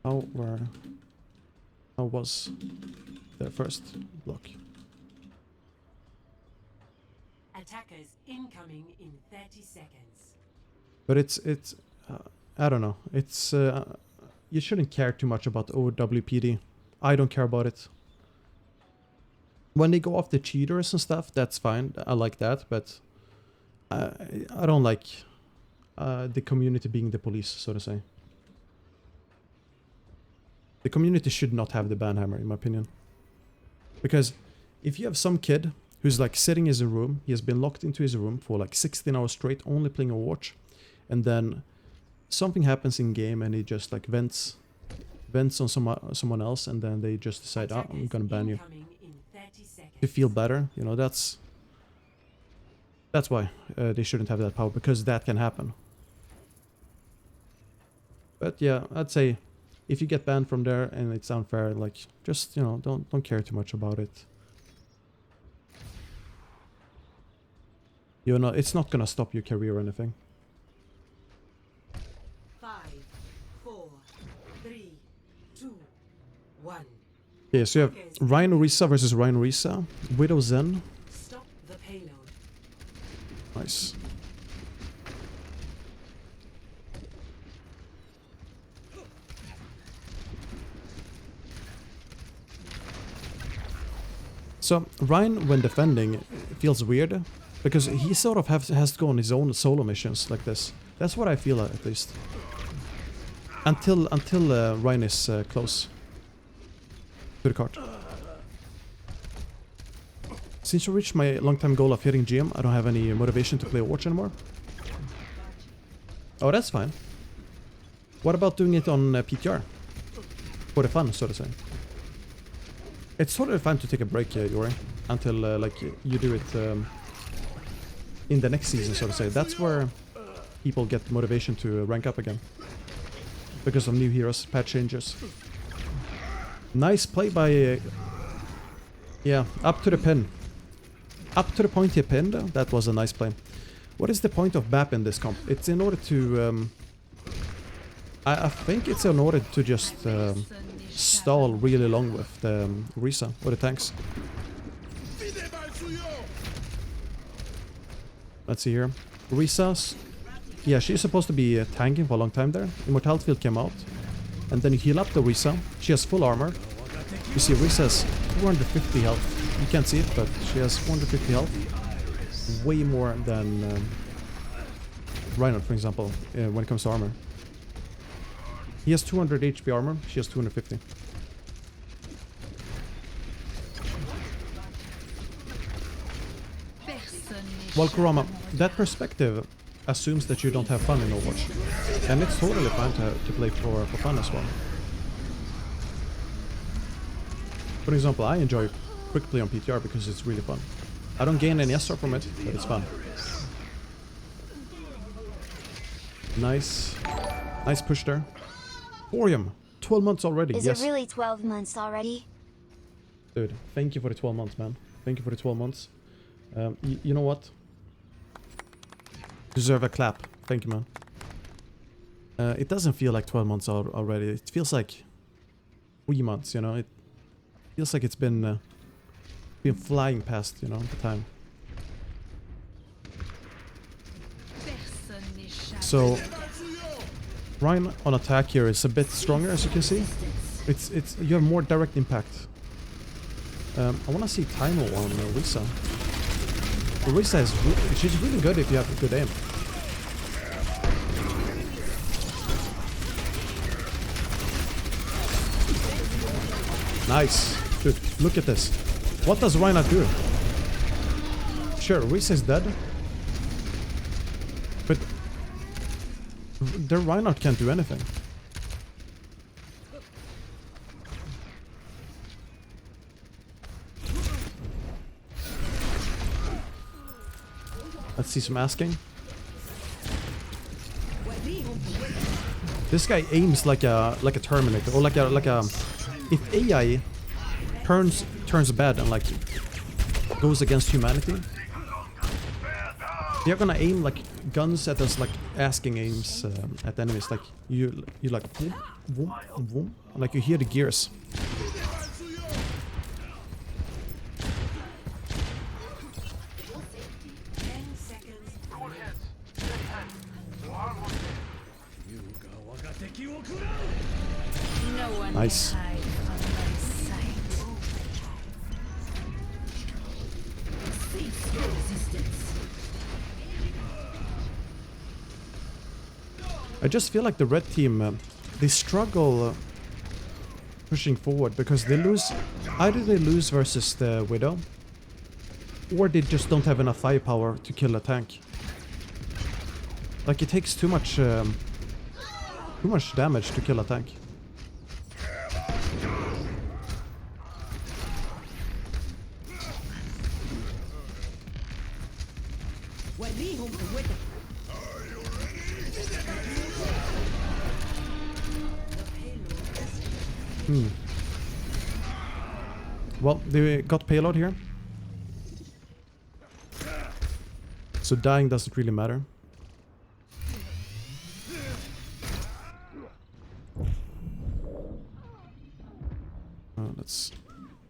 How was the first block? Attackers incoming in 30 seconds. But it's I don't know. It's you shouldn't care too much about OWPD. I don't care about it. When they go off the cheaters and stuff, that's fine. I like that, but I don't like the community being the police, so to say. The community should not have the banhammer, in my opinion. Because if you have some kid who's like sitting in his room, he has been locked into his room for like 16 hours straight, only playing Overwatch, and then something happens in game and he just like vents on someone else, and then they just decide, oh, I'm gonna ban you. To feel better, you know, that's why they shouldn't have that power, because that can happen. But yeah, I'd say if you get banned from there and it's unfair, like, just, you know, don't care too much about it. You know, it's not gonna stop your career or anything. 5, 4, 3, 2, 1. Yeah, so you have Ryan Orisa versus Ryan Orisa. Widow Zen. Stop the payload. Nice. So Ryan, when defending, feels weird because he sort of has to go on his own solo missions like this. That's what I feel at least. Until Ryan is close to the cart. Since I reached my long-time goal of hitting GM, I don't have any motivation to play Overwatch anymore. Oh, that's fine. What about doing it on PTR? For the fun, so to say. It's totally fine to take a break, Yuri, until like you do it in the next season, so to say. That's where people get motivation to rank up again. Because of new heroes, patch changes. Nice play by... yeah, up to the pin. Up to the point he pinned. That was a nice play. What is the point of BAP in this comp? It's in order to... I think it's in order to just stall really long with the Orisa or the tanks. Let's see here. Orisa's... yeah, she's supposed to be tanking for a long time there. Immortality Field came out. And then you heal up the Orisa. She has full armor. You see Orisa has 450 health. You can't see it, but she has 450 health. Way more than Reinhardt, for example, when it comes to armor. He has 200 HP armor, she has 250. Well, Kurama, that perspective assumes that you don't have fun in Overwatch. And it's totally fine to play for fun as well. For example, I enjoy quick play on PTR because it's really fun. I don't gain any SR from it, but it's fun. Nice. Nice push there. Thorium, 12 months already, Is yes. it really 12 months already? Dude, thank you for the 12 months, man. Thank you for the 12 months. You know what? Deserve a clap. Thank you, man. It doesn't feel like 12 months already. It feels like 3 months, you know? It feels like it's been flying past, you know, the time. So... Ryan on attack here is a bit stronger, as you can see. It's you have more direct impact. I want to see Timo on Orisa. Orisa is she's really good if you have a good aim. Nice, dude. Look at this. What does Reinhardt do? Sure, Orisa is dead, but their Reinhardt can't do anything. Let's see some asking. This guy aims like a Terminator, or like a if AI turns bad and like goes against humanity, they're gonna aim like guns that does like asking aims at enemies. Like you like vroom, vroom, vroom. Like you hear the gears. 10 seconds. No one Nice. can hide from my sight. Cease your resistance. I just feel like the red team, they struggle pushing forward because they lose. Either they lose versus the Widow, or they just don't have enough firepower to kill a tank. Like it takes too much damage to kill a tank. Well, they got payload here. So dying doesn't really matter. Let's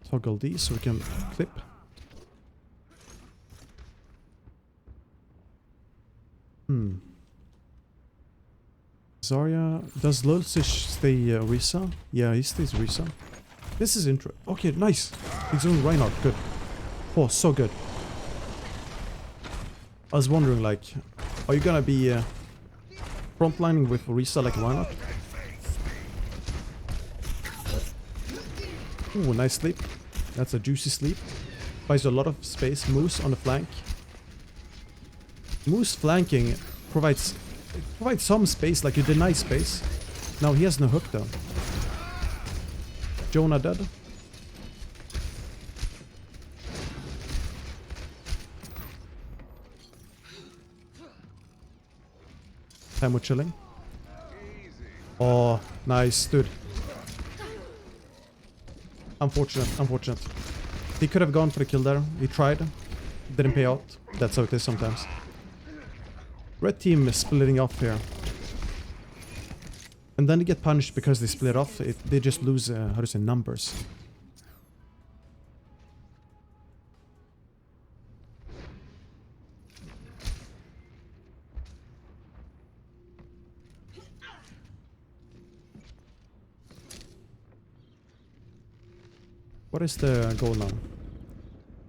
toggle these so we can clip. Zarya, does Lulsish stay Risa? Yeah, he stays Risa. This is okay, nice. He's doing Reinhardt, good. Oh, so good. I was wondering, like, are you gonna be frontlining with Risa like Reinhardt? Ooh, nice sleep. That's a juicy sleep. Buys a lot of space. Moose on the flank. Moose flanking provides some space, like you deny space. Now he has no hook though. Jonah dead. Time we're chilling. Oh, nice, dude. Unfortunate. He could have gone for the kill there. He tried. Didn't pay out. That's how it is sometimes. Red team is splitting off here. And then they get punished because they split off. They just lose, how to say, numbers. What is the goal now?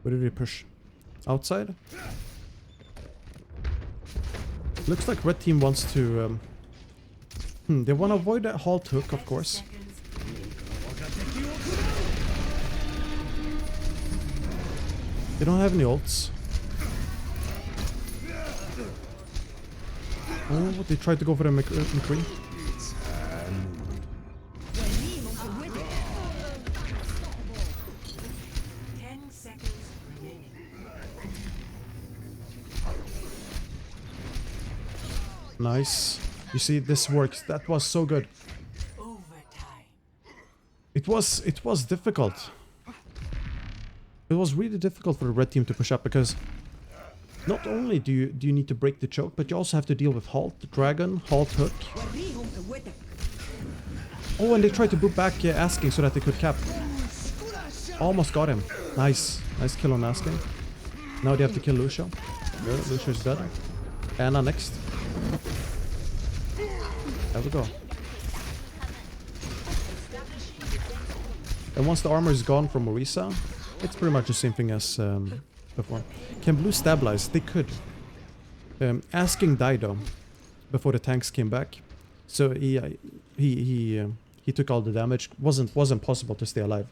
Where did we push? Outside? Looks like red team wants to... they want to avoid that halt hook, of course. They don't have any ults. Oh, they tried to go for the McCree. 10 seconds remaining. Nice. You see, this works. That was so good. Overtime. It was difficult. It was really difficult for the red team to push up because not only do you need to break the choke, but you also have to deal with halt, dragon, halt hook. Oh, and they tried to boot back asking so that they could cap. Almost got him. Nice kill on asking. Now they have to kill Lucio. Good, Lucio is dead. Anna next. There we go. And once the armor is gone from Orisa, it's pretty much the same thing as before. Can blue stabilize? They could. Asking died though before the tanks came back, so he took all the damage. Wasn't possible to stay alive.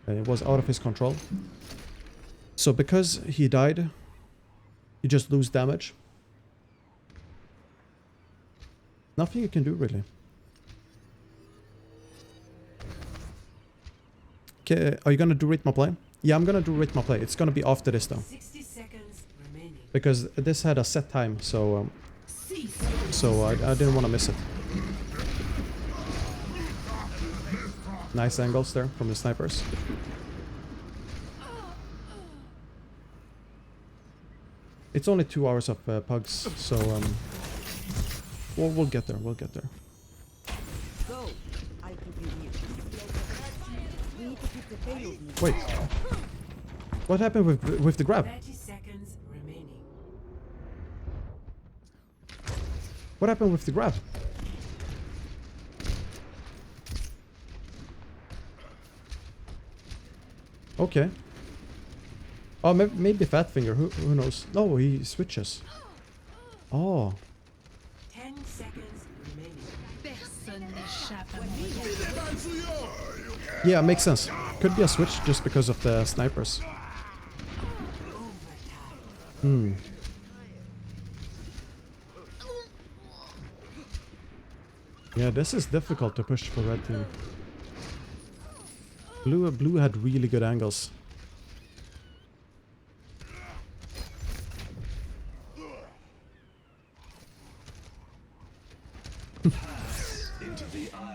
It was out of his control. So because he died, you just lose damage. Nothing you can do really. Okay, are you gonna do Rhythm play? Yeah, I'm gonna do Rhythm play. It's gonna be after this though. 60 seconds remaining. Because this had a set time, so I didn't want to miss it. Nice angles there from the snipers. It's only 2 hours of pugs, so we'll get there. We'll get there. Go. I could be here. We need to keep the payload moving. Wait. What happened with the grab? 30 seconds remaining. What happened with the grab? Okay. Oh, maybe Fat Finger. Who knows? No, he switches. Oh. 10 seconds remaining. Personne n'échappe à mon regard. Yeah, makes sense. Could be a switch just because of the snipers. Hmm. Yeah, this is difficult to push for red team. Blue had really good angles.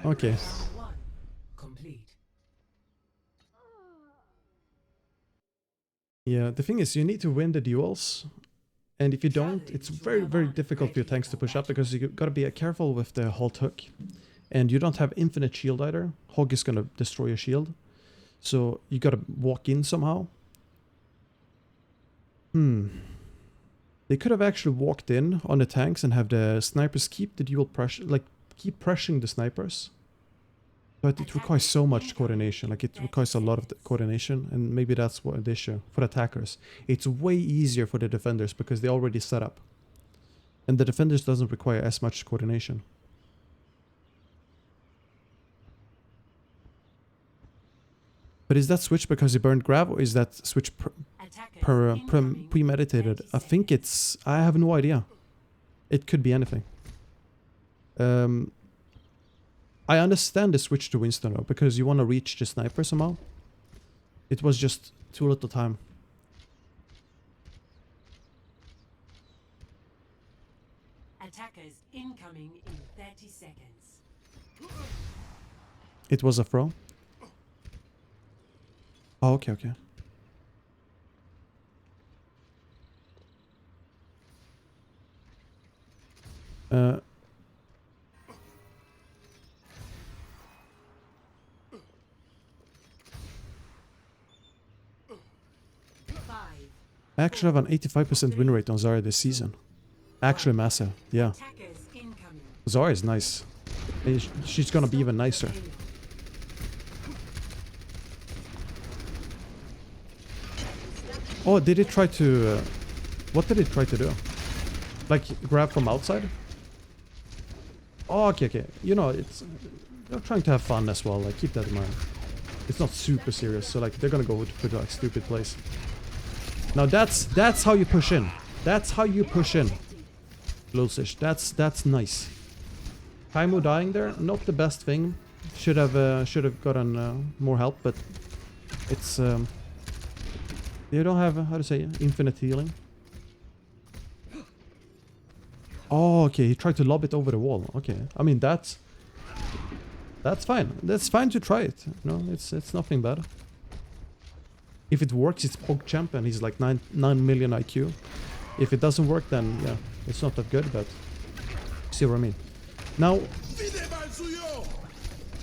Okay. One. Complete. Yeah, the thing is, you need to win the duels. And if you don't, it's very, very difficult for your tanks to push up because you gotta be careful with the Halt Hook. And you don't have infinite shield either. Hog is gonna destroy your shield. So you gotta walk in somehow. They could have actually walked in on the tanks and have the snipers keep the dual pressure, like keep pressuring the snipers. But it requires so much coordination, like it requires a lot of coordination, and maybe that's what the issue for the attackers. It's way easier for the defenders because they already set up. And the defenders doesn't require as much coordination. But is that switch because he burned grab, or is that switch premeditated? I think it's... I have no idea. It could be anything. I understand the switch to Winston though, because you want to reach the sniper somehow. It was just too little time. Attackers incoming in 30 seconds. It was a throw? Oh, okay, okay. I actually have an 85% win rate on Zarya this season. Actually massive, yeah. Attackers incoming. Zarya is nice. And she's gonna be even nicer. Oh, did it try to... what did it try to do? Like, grab from outside? Oh, okay, okay. You know, it's... they're trying to have fun as well, like, keep that in mind. It's not super serious, so, like, they're gonna go to a stupid place. Now, that's how you push in. That's how you push in. Lulsish, that's nice. Taimo dying there, not the best thing. Should have gotten more help, but it's... you don't have, how to say, infinite healing. Oh, okay, he tried to lob it over the wall. Okay, I mean, that's fine. That's fine to try it. No, it's nothing bad. If it works, it's Pog Champ and he's like 9 million IQ. If it doesn't work, then yeah, it's not that good, but see what I mean. Now,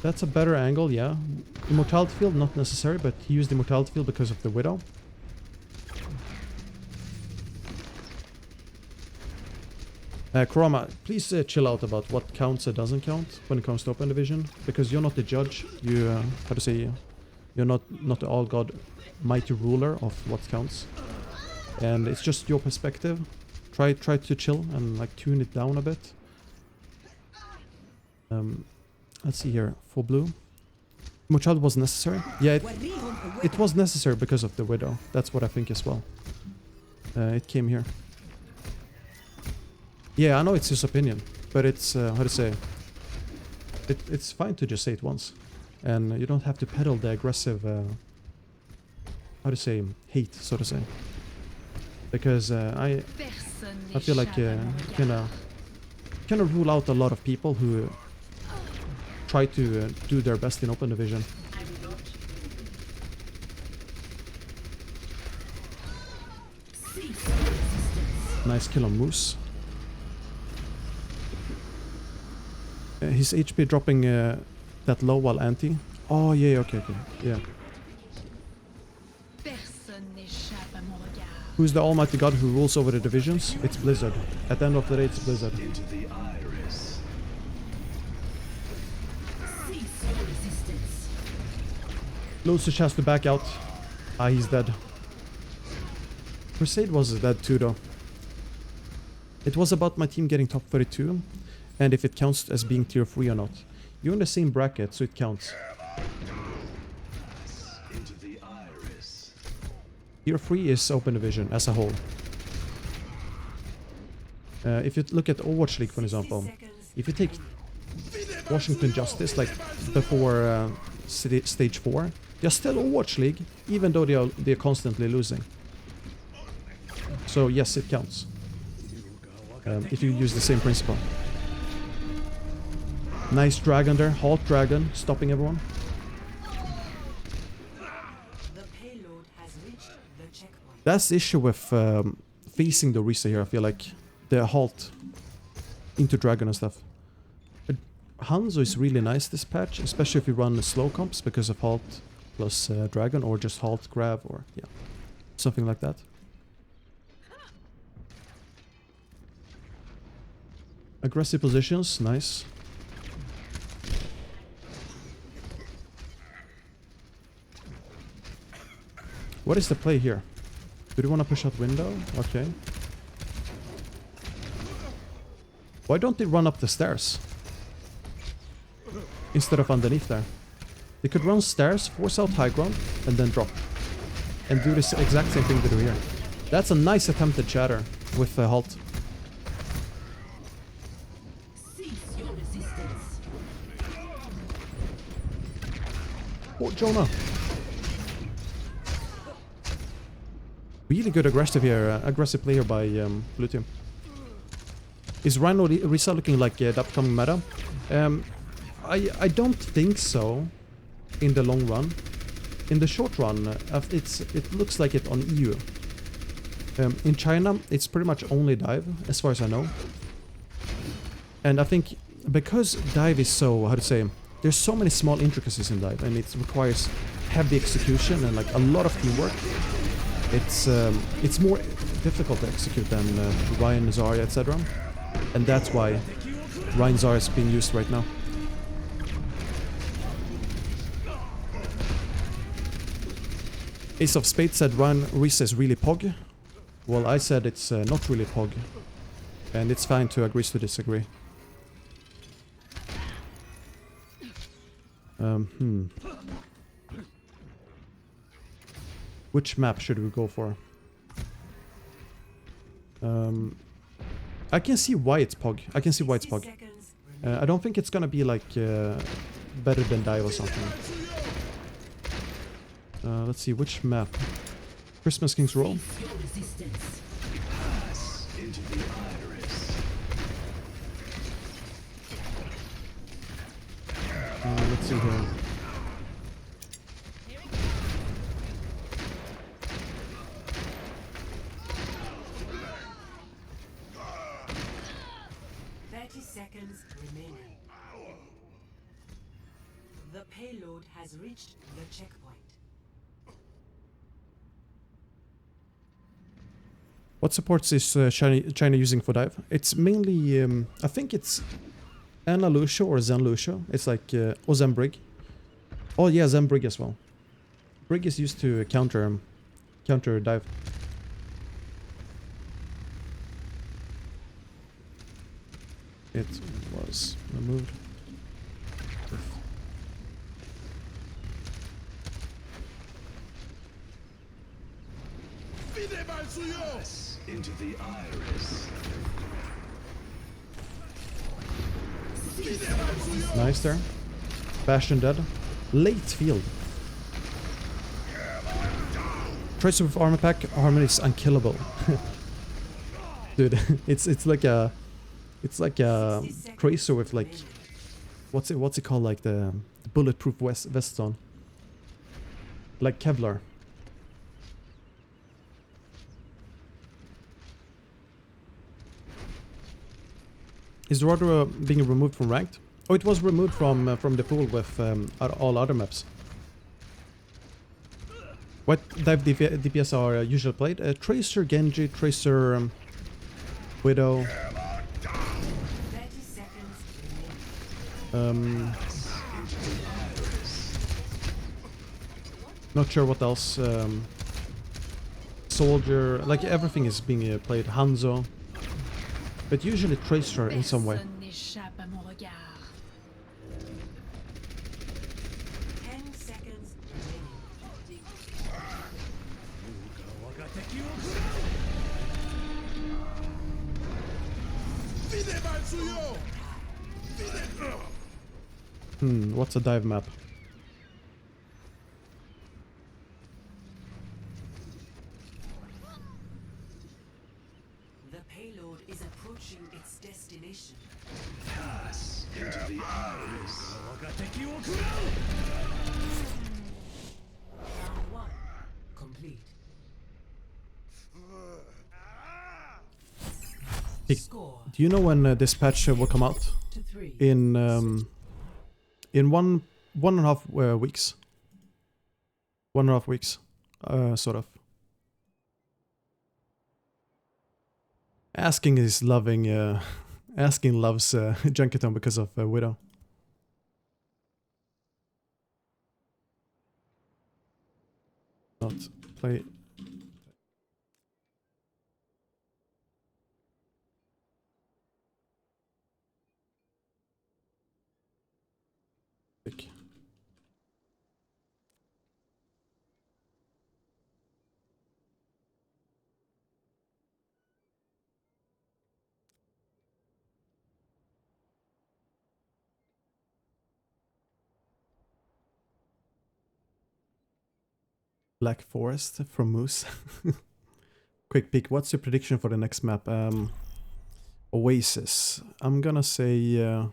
that's a better angle, yeah. Immortality Field, not necessary, but he used Immortality Field because of the Widow. Kurama, please chill out about what counts and doesn't count when it comes to Open Division, because you're not the judge. You, how to say, you're not the all-god mighty ruler of what counts, and it's just your perspective. Try to chill and like tune it down a bit. Let's see here for blue. Immortality was necessary. Yeah, it was necessary because of the Widow. That's what I think as well. It came here. Yeah, I know it's his opinion, but it's, how to say, it's fine to just say it once. And you don't have to peddle the aggressive, how to say, hate, so to say. Because I feel like kind of rule out a lot of people who try to do their best in Open Division. Nice kill on Moose. His HP dropping that low while anti. Oh yeah, okay, yeah. Personne n'échappe à mon regard. Who's the almighty god who rules over the divisions? It's Blizzard. At the end of the day, it's Blizzard. Into the iris. Cease your resistance. Lucic has to back out. Ah, he's dead. Crusade was dead too, though. It was about my team getting top 32, and if it counts as being tier 3 or not. You're in the same bracket, so it counts. Into the iris. Tier 3 is open division as a whole. If you look at Overwatch League, for example, if you take Washington Justice, like before stage 4, they're still Overwatch League, even though they're constantly losing. So yes, it counts. If you use the same principle. Nice dragon there, Halt Dragon, stopping everyone. The payload has reached the checkpoint. That's the issue with facing the Risa here, I feel like. The Halt into dragon and stuff. Hanzo is really nice this patch, especially if you run slow comps because of Halt plus dragon, or just Halt grab, or yeah, something like that. Aggressive positions, nice. What is the play here? Do they want to push out window? Okay. Why don't they run up the stairs? Instead of underneath there. They could run stairs, force out high ground, and then drop. And do this exact same thing they do here. That's a nice attempted shatter with Halt. Cease your resistance. Oh, Jonah! Really good aggressive here, aggressive play here by Blue Team. Is Rhino Risa looking like the upcoming meta? I don't think so in the long run. In the short run, it looks like it on EU. In China, it's pretty much only dive, as far as I know. And I think because dive is so, how to say, there's so many small intricacies in dive, and it requires heavy execution and like a lot of teamwork. It's more difficult to execute than Ryan, Zarya, etc. And that's why Ryan Zarya is being used right now. Ace of Spades said Ryan Risa is really pog. Well, I said it's not really pog. And it's fine to agree to disagree. Which map should we go for? I can see why it's pog. I can see why it's pog. I don't think it's gonna be like better than dive or something. Let's see, which map? Christmas King's Roll? Pass into the iris. Let's see here. Seconds remaining. The payload has reached the checkpoint. What supports is China using for dive? It's mainly, I think it's Ana Lucio or Zen Lucio. It's like, or Zen Brig. Oh yeah, Zen Brig as well. Brig is used to counter dive. It was removed. Pass into the iris. Nice there. Bastion dead. Late field. Tracer with armor pack. Harmony is unkillable. Dude, it's like a tracer with like what's it called, like the bulletproof vest on, like Kevlar. Is the rudder being removed from ranked? Oh, it was removed from the pool with all other maps. What dive DPS are usually played? Tracer, Genji, Tracer, Widow. 30 seconds. Not sure what else. Soldier, like everything is being played. Hanzo, but usually Tracer in some way. Personne n'échappe à mon regard. 10 seconds. What's a dive map? The payload is approaching its destination. Pass into the iris. Round 1 complete. Score Do you know when this patch will come out? to 3. In 1.5 weeks. 1.5 weeks, sort of. Asking is loving. Asking loves Junketon because of Widow. Not play. Black Forest from Moose. Quick peek. What's your prediction for the next map? Oasis. I'm gonna say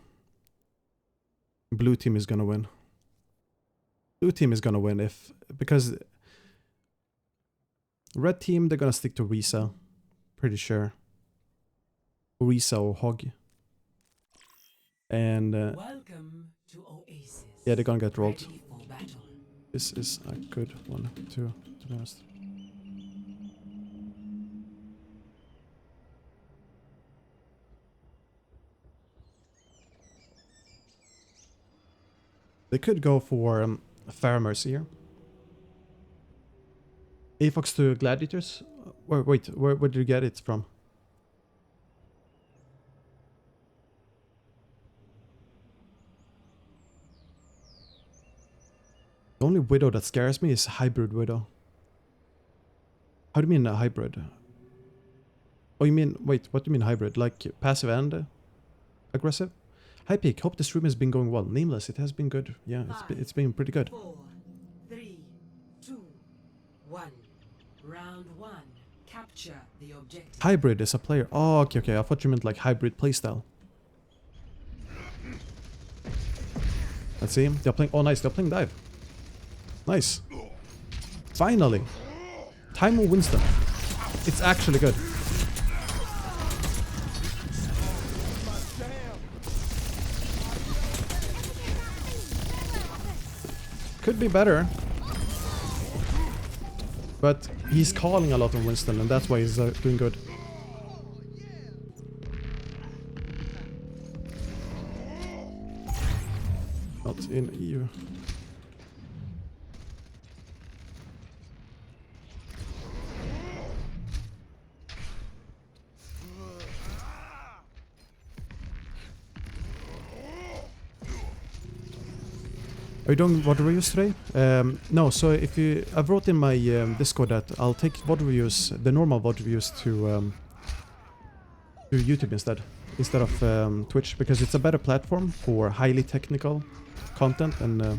blue team is gonna win. Blue team is gonna win because red team, they're gonna stick to Risa. Pretty sure. Risa or Hog. And Welcome to Oasis. yeah, they're gonna get rolled. Ready for battle. This is a good one too, to be honest. They could go for farmers here. Avox to gladiators? Wait, where did you get it from? The only Widow that scares me is Hybrid Widow. How do you mean a hybrid? Oh, you mean, wait, what do you mean hybrid? Like passive and aggressive? Hi Peak, hope the stream has been going well. Nameless, it has been good. Yeah, it's been pretty good. 4, 3, 2, 1. Round 1. Capture the objective. Hybrid is a player. Oh, okay. I thought you meant like hybrid playstyle. Let's see. They're playing. Oh, nice. They're playing dive. Nice. Finally. Time of Winston. It's actually good. Could be better. But he's calling a lot on Winston, and that's why he's doing good. Not in EU. Are you doing VOD reviews today? No, so if you... I wrote in my Discord that I'll take VOD reviews, the normal VOD reviews to YouTube instead of Twitch, because it's a better platform for highly technical content and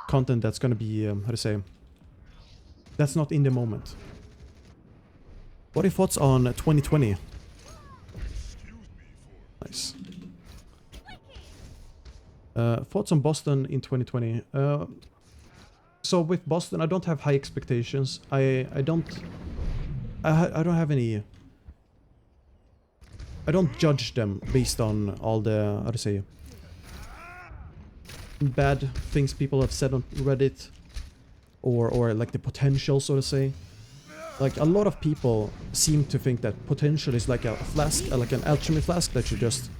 content that's gonna be, how to say, that's not in the moment. What are your thoughts on 2020? Nice. Thoughts on Boston in 2020? So with Boston, I don't have high expectations. I don't have any I don't judge them based on all the, how to say, bad things people have said on Reddit, or like the potential, so to say. Like, a lot of people seem to think that potential is like a flask, like an alchemy flask that you just,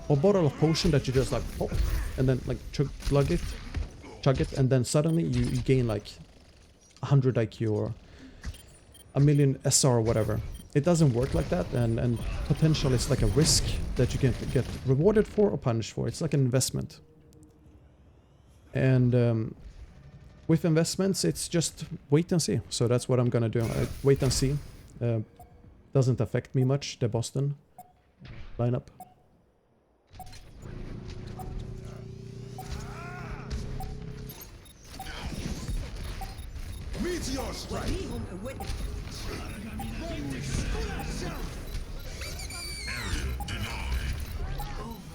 or bottle of potion that you just like pop, and then like chug it, and then suddenly you gain like 100 IQ or a million SR or whatever. It doesn't work like that, and potential is like a risk that you can get rewarded for or punished for. It's like an investment. And with investments, it's just wait and see. So that's what I'm gonna do. I wait and see. Doesn't affect me much, the Boston lineup. Meteor strike.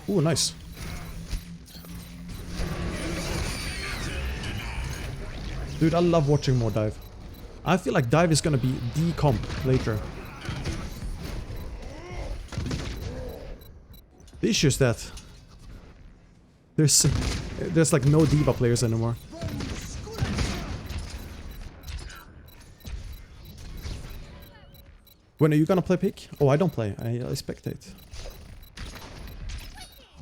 Ooh, nice. Dude, I love watching more dive. I feel like dive is gonna be the comp later. The issue is that there's like no diva players anymore. When are you gonna play pick? Oh, I don't play. I spectate.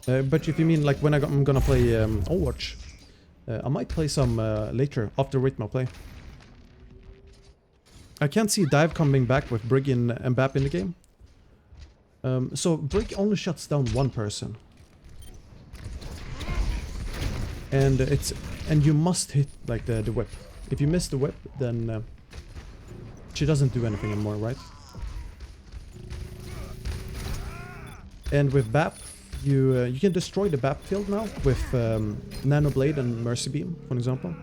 But if you mean like when I'm gonna play Overwatch, I might play some later after Rhythmo play. I can't see Dive coming back with Brig and Mbappe in the game. So Brig only shuts down one person, and you must hit like the whip. If you miss the whip, then she doesn't do anything anymore, right? And with BAP, you can destroy the BAP field now with Nano Blade and Mercy Beam, for example.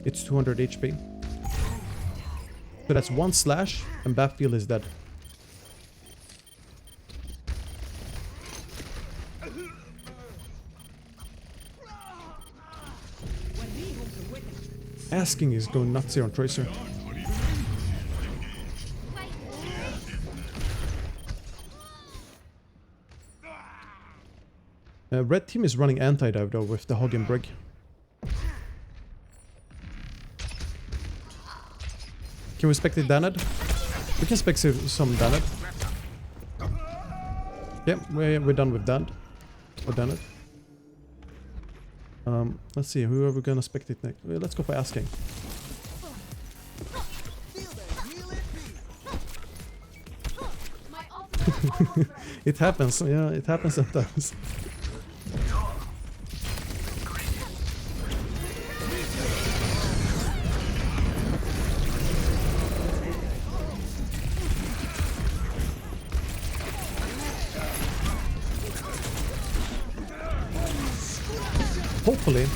It's 200 HP. So that's one slash, and BAP field is dead. Asking is going nuts here on Tracer. Red team is running anti-dive though with the Hog and Brig. Can we spectate Danad? We can spectate some Danad. Yeah, we're done with Dan. Or Danad. Let's see, who are we gonna spectate next? Let's go for Asking. It happens, yeah, it happens sometimes. Hopefully.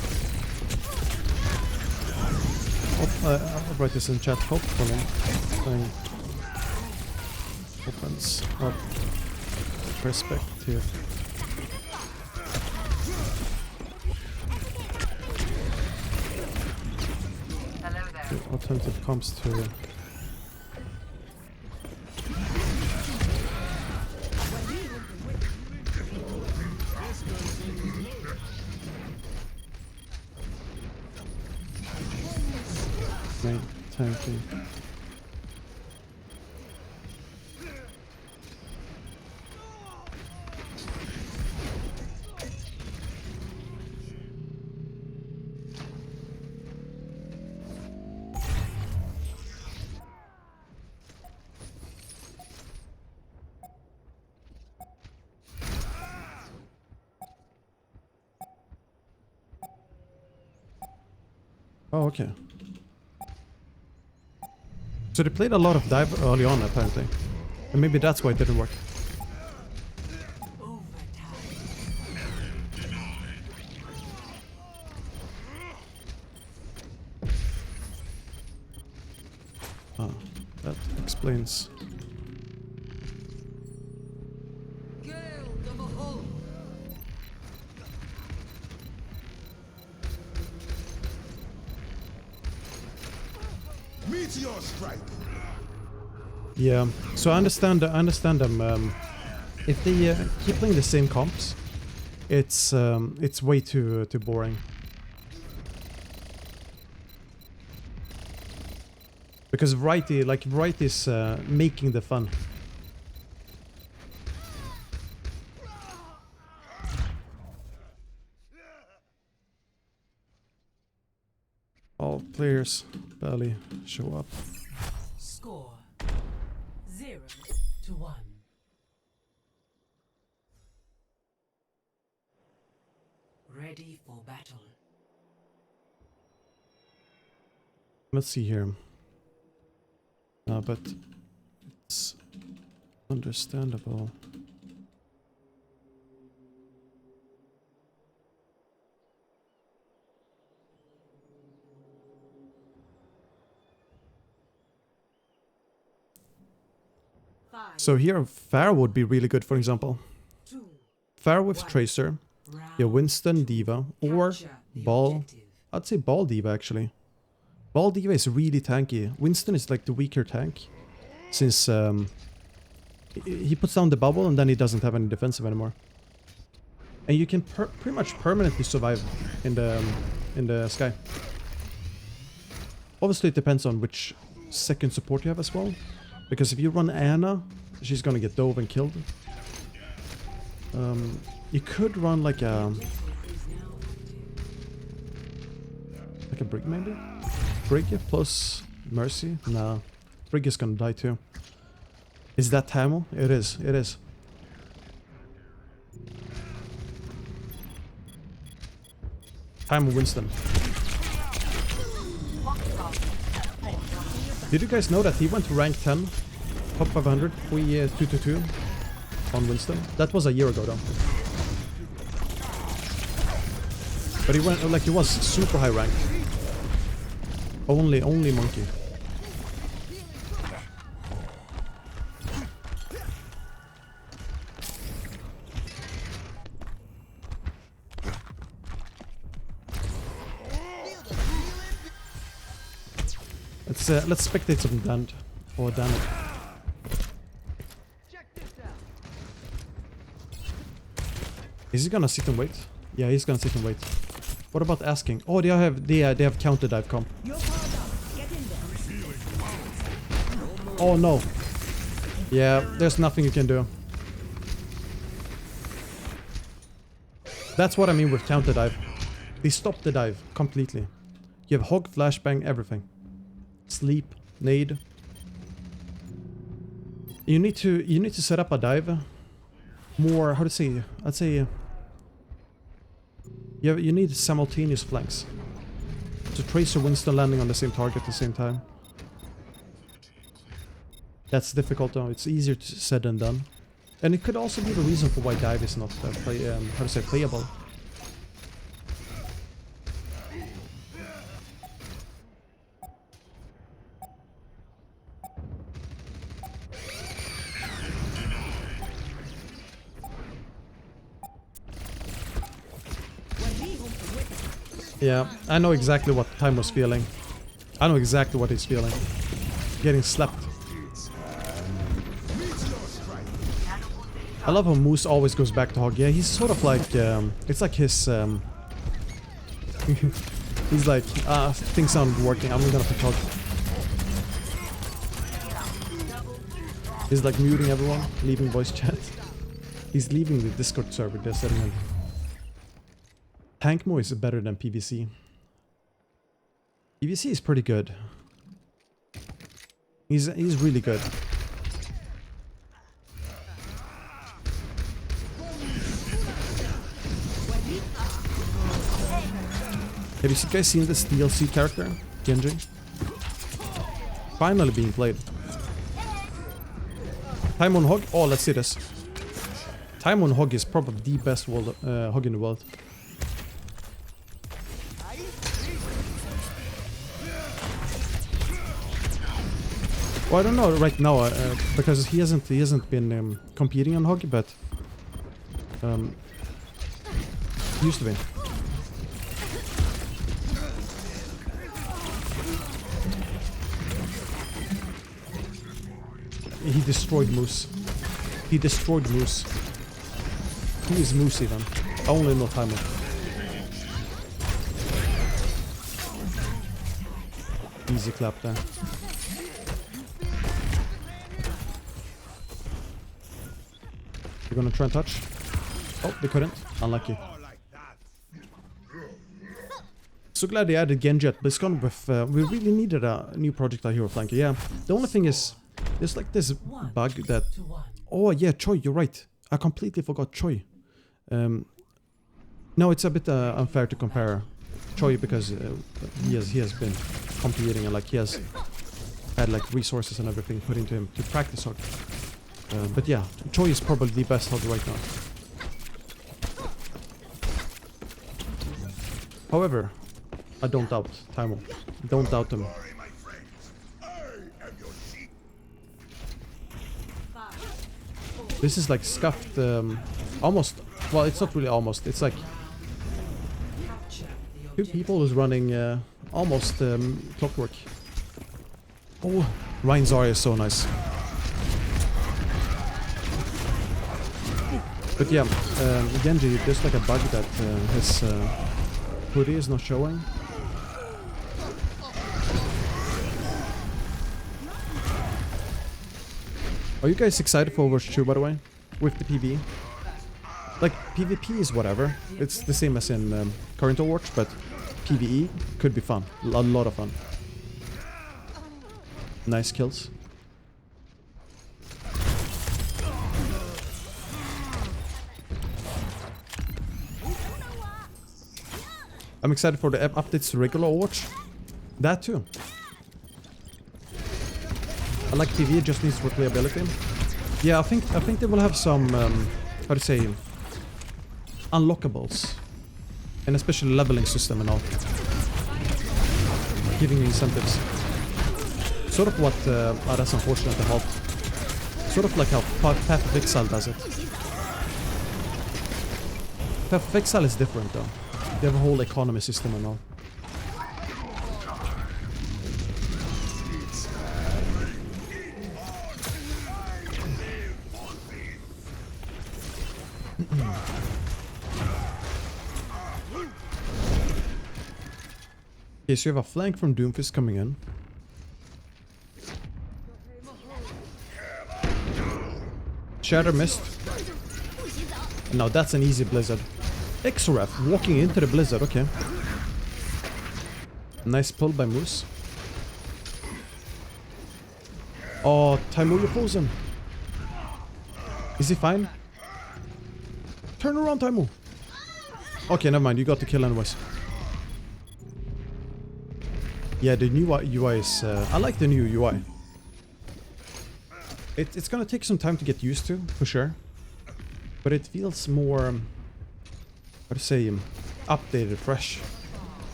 I'll write this in chat. Hopefully. Thing opens up perspective. The alternative comes to. Tanking. Oh, okay. So they played a lot of dive early on, apparently. And maybe that's why it didn't work. Ah, that explains. Meteor strike. Yeah, so I understand them If they keep playing the same comps, it's way too boring. Because variety is making the fun. All players barely show up. Score 0-1. Ready for battle. Let's see here. But it's understandable. So here, Pharah would be really good, for example. Pharah with Tracer, yeah, Winston, Diva, or Ball. I'd say Ball Diva, actually. Ball Diva is really tanky. Winston is like the weaker tank, since he puts down the bubble and then he doesn't have any defensive anymore. And you can pretty much permanently survive in the sky. Obviously, it depends on which second support you have as well. Because if you run Anna, she's gonna get dove and killed. You could run like a Brig maybe? Brig plus Mercy? Nah. Brig is gonna die too. Is that Tamil? It is, it is. Tamil Winston. Did you guys know that he went to rank 10? Top 500? We 2-2-2 on Winston. That was a year ago though. But he went, like, he was super high rank. Only monkey. Let's spectate some damage or damage. Is he gonna sit and wait? Yeah, he's gonna sit and wait. What about asking? Oh, they have counter dive comp. Oh no. Yeah, there's nothing you can do. That's what I mean with counter dive. They stop the dive completely. You have hog, flashbang, everything. Sleep, nade. You need to set up a dive more, how to say, I'd say you need simultaneous flanks. So Tracer, Winston landing on the same target at the same time. That's difficult though, it's easier said than done. And it could also be the reason for why dive is not playable. Yeah, I know exactly what Time was feeling. I know exactly what he's feeling. Getting slapped. I love how Moose always goes back to Hog. Yeah, he's sort of like, it's like his, he's like, things aren't working, I'm gonna pick Hog. He's like muting everyone, leaving voice chat. He's leaving the Discord server they're setting in. Tank Mo is better than PVC. PVC is pretty good. He's really good. Have you guys seen this DLC character, Genji? Finally being played. Time on Hog. Oh, let's see this. Time on Hog is probably the best Hog in the world. Well, I don't know right now because he hasn't been competing on Hog, but he used to be. He destroyed Moose. He destroyed Moose. Who is Moose even? Only no timer. Easy clap there. You're gonna try and touch? Oh, they couldn't. Unlucky. So glad they added Genji at BlizzCon with... we really needed a new project out here with Flanker. Yeah, the only thing is... There's like this bug that... Oh yeah, Choi, you're right. I completely forgot Choi. No, it's a bit unfair to compare Choi because he has been competing and like he has had like resources and everything put into him to practice hard. But yeah, Choi is probably the best hog right now. However, I don't doubt Taimo. Don't doubt him. This is like scuffed, almost. Well, it's not really almost. It's like two people who's running almost clockwork. Oh, Ryan Zarya is so nice. But yeah, Genji, there's like a bug that his hoodie is not showing. Are you guys excited for Overwatch 2, by the way? With the PvE? Like, PvP is whatever. It's the same as in current Overwatch, but PvE could be fun. A lot of fun. Nice kills. I'm excited for the updates to regular Overwatch. That too. I like PvE, it just needs replayability. Yeah, I think they will have some how to say unlockables. And especially leveling system and all. Giving you incentives. Sort of what that's unfortunate to help. Sort of like how Path of Exile does it. Path of Exile is different though. They have a whole economy system and all. Okay, so you have a flank from Doomfist coming in. Shatter missed. Now that's an easy blizzard. Xref walking into the blizzard, okay. Nice pull by Moose. Oh, Taimo, you're frozen. Is he fine? Turn around, Taimo. Okay, never mind, you got the kill anyways. Yeah, the new UI is... I like the new UI. It's gonna take some time to get used to, for sure. But it feels more... how to say... updated, fresh.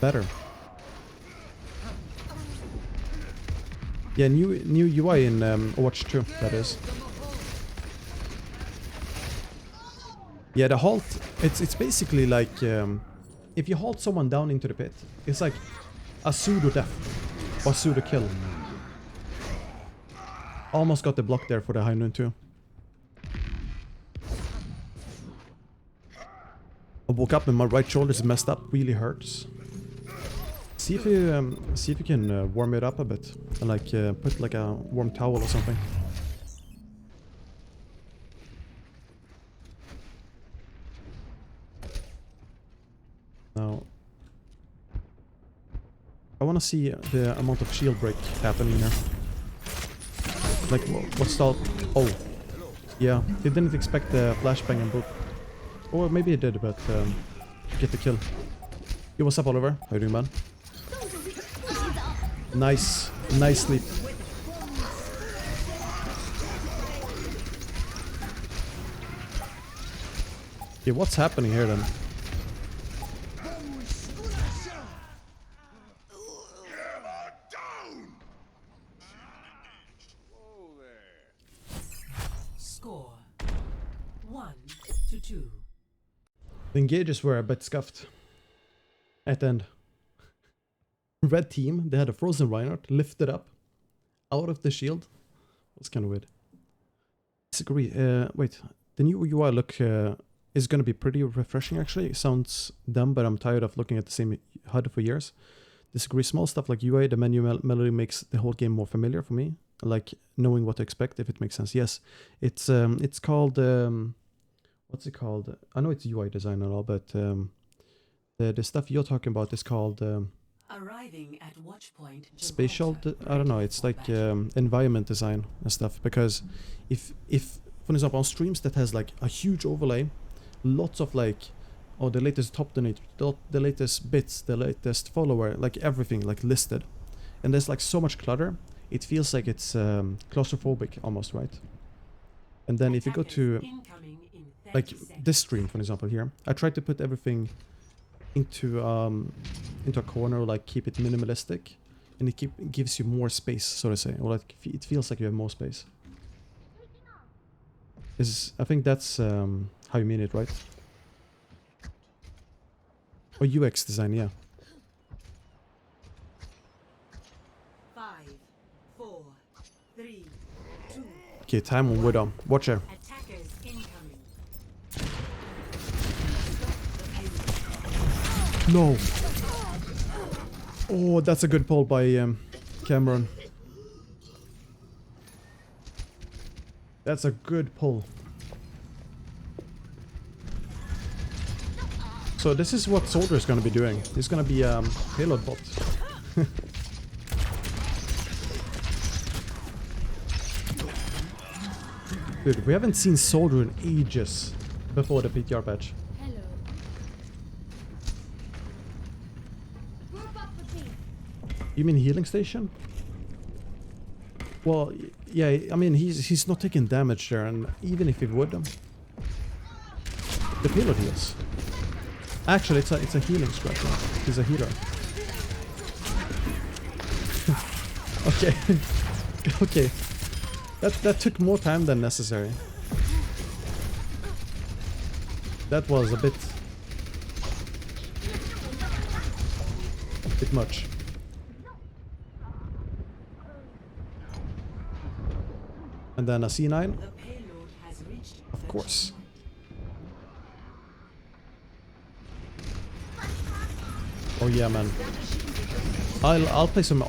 Better. Yeah, new UI in Overwatch 2, that is. Yeah, the halt... It's basically like... if you halt someone down into the pit, it's like... a pseudo death or pseudo kill. Almost got the block there for the high noon too. I woke up and my right shoulder is messed up, really hurts. See if you can warm it up a bit and like put like a warm towel or something. Now. I want to see the amount of shield break happening here. Like, what's the... Oh. Yeah, they didn't expect the flashbang and book. Or maybe it did, but... get the kill. Yo, what's up, Oliver? How you doing, man? Nice. Nice sleep. Okay, what's happening here, then? Score 1-2. The engages were a bit scuffed at the end. Red team, they had a frozen Reinhardt lifted up out of the shield. That's kind of weird. Disagree. Wait, the new UI look is gonna be pretty refreshing actually. It sounds dumb, but I'm tired of looking at the same HUD for years. Disagree. Small stuff like UI, the menu melody makes the whole game more familiar for me. Like knowing what to expect, if it makes sense. Yes, it's called what's it called? I know it's UI design and all, but the stuff you're talking about is called Arriving at watch point. spatial. I don't know. It's like environment design and stuff. Because if for example on streams that has like a huge overlay, lots of like the latest top donator, the latest bits, the latest follower, like everything like listed, and there's like so much clutter. It feels like it's claustrophobic almost, right? And then if you go to like this stream, for example, here, I tried to put everything into a corner, like keep it minimalistic, and it gives you more space, so to say, or like it feels like you have more space. I think that's how you mean it, right? Or UX design, yeah. 5, 4, 3, 2. Okay, time on Widow. Watch her. Attackers incoming. No. Oh, that's a good pull by Cameron. That's a good pull. So this is what Soldier is going to be doing. He's going to be payload bot. Dude, we haven't seen Soldier in ages before the PTR patch. Hello. Group up with me. You mean healing station? Well, yeah, I mean he's not taking damage there, and even if he would, the payload heals. Actually, it's a healing strat. He's a healer. Okay, okay. That took more time than necessary. That was a bit much. And then a C9, The payload has reached of course. Oh yeah, man. I'll play some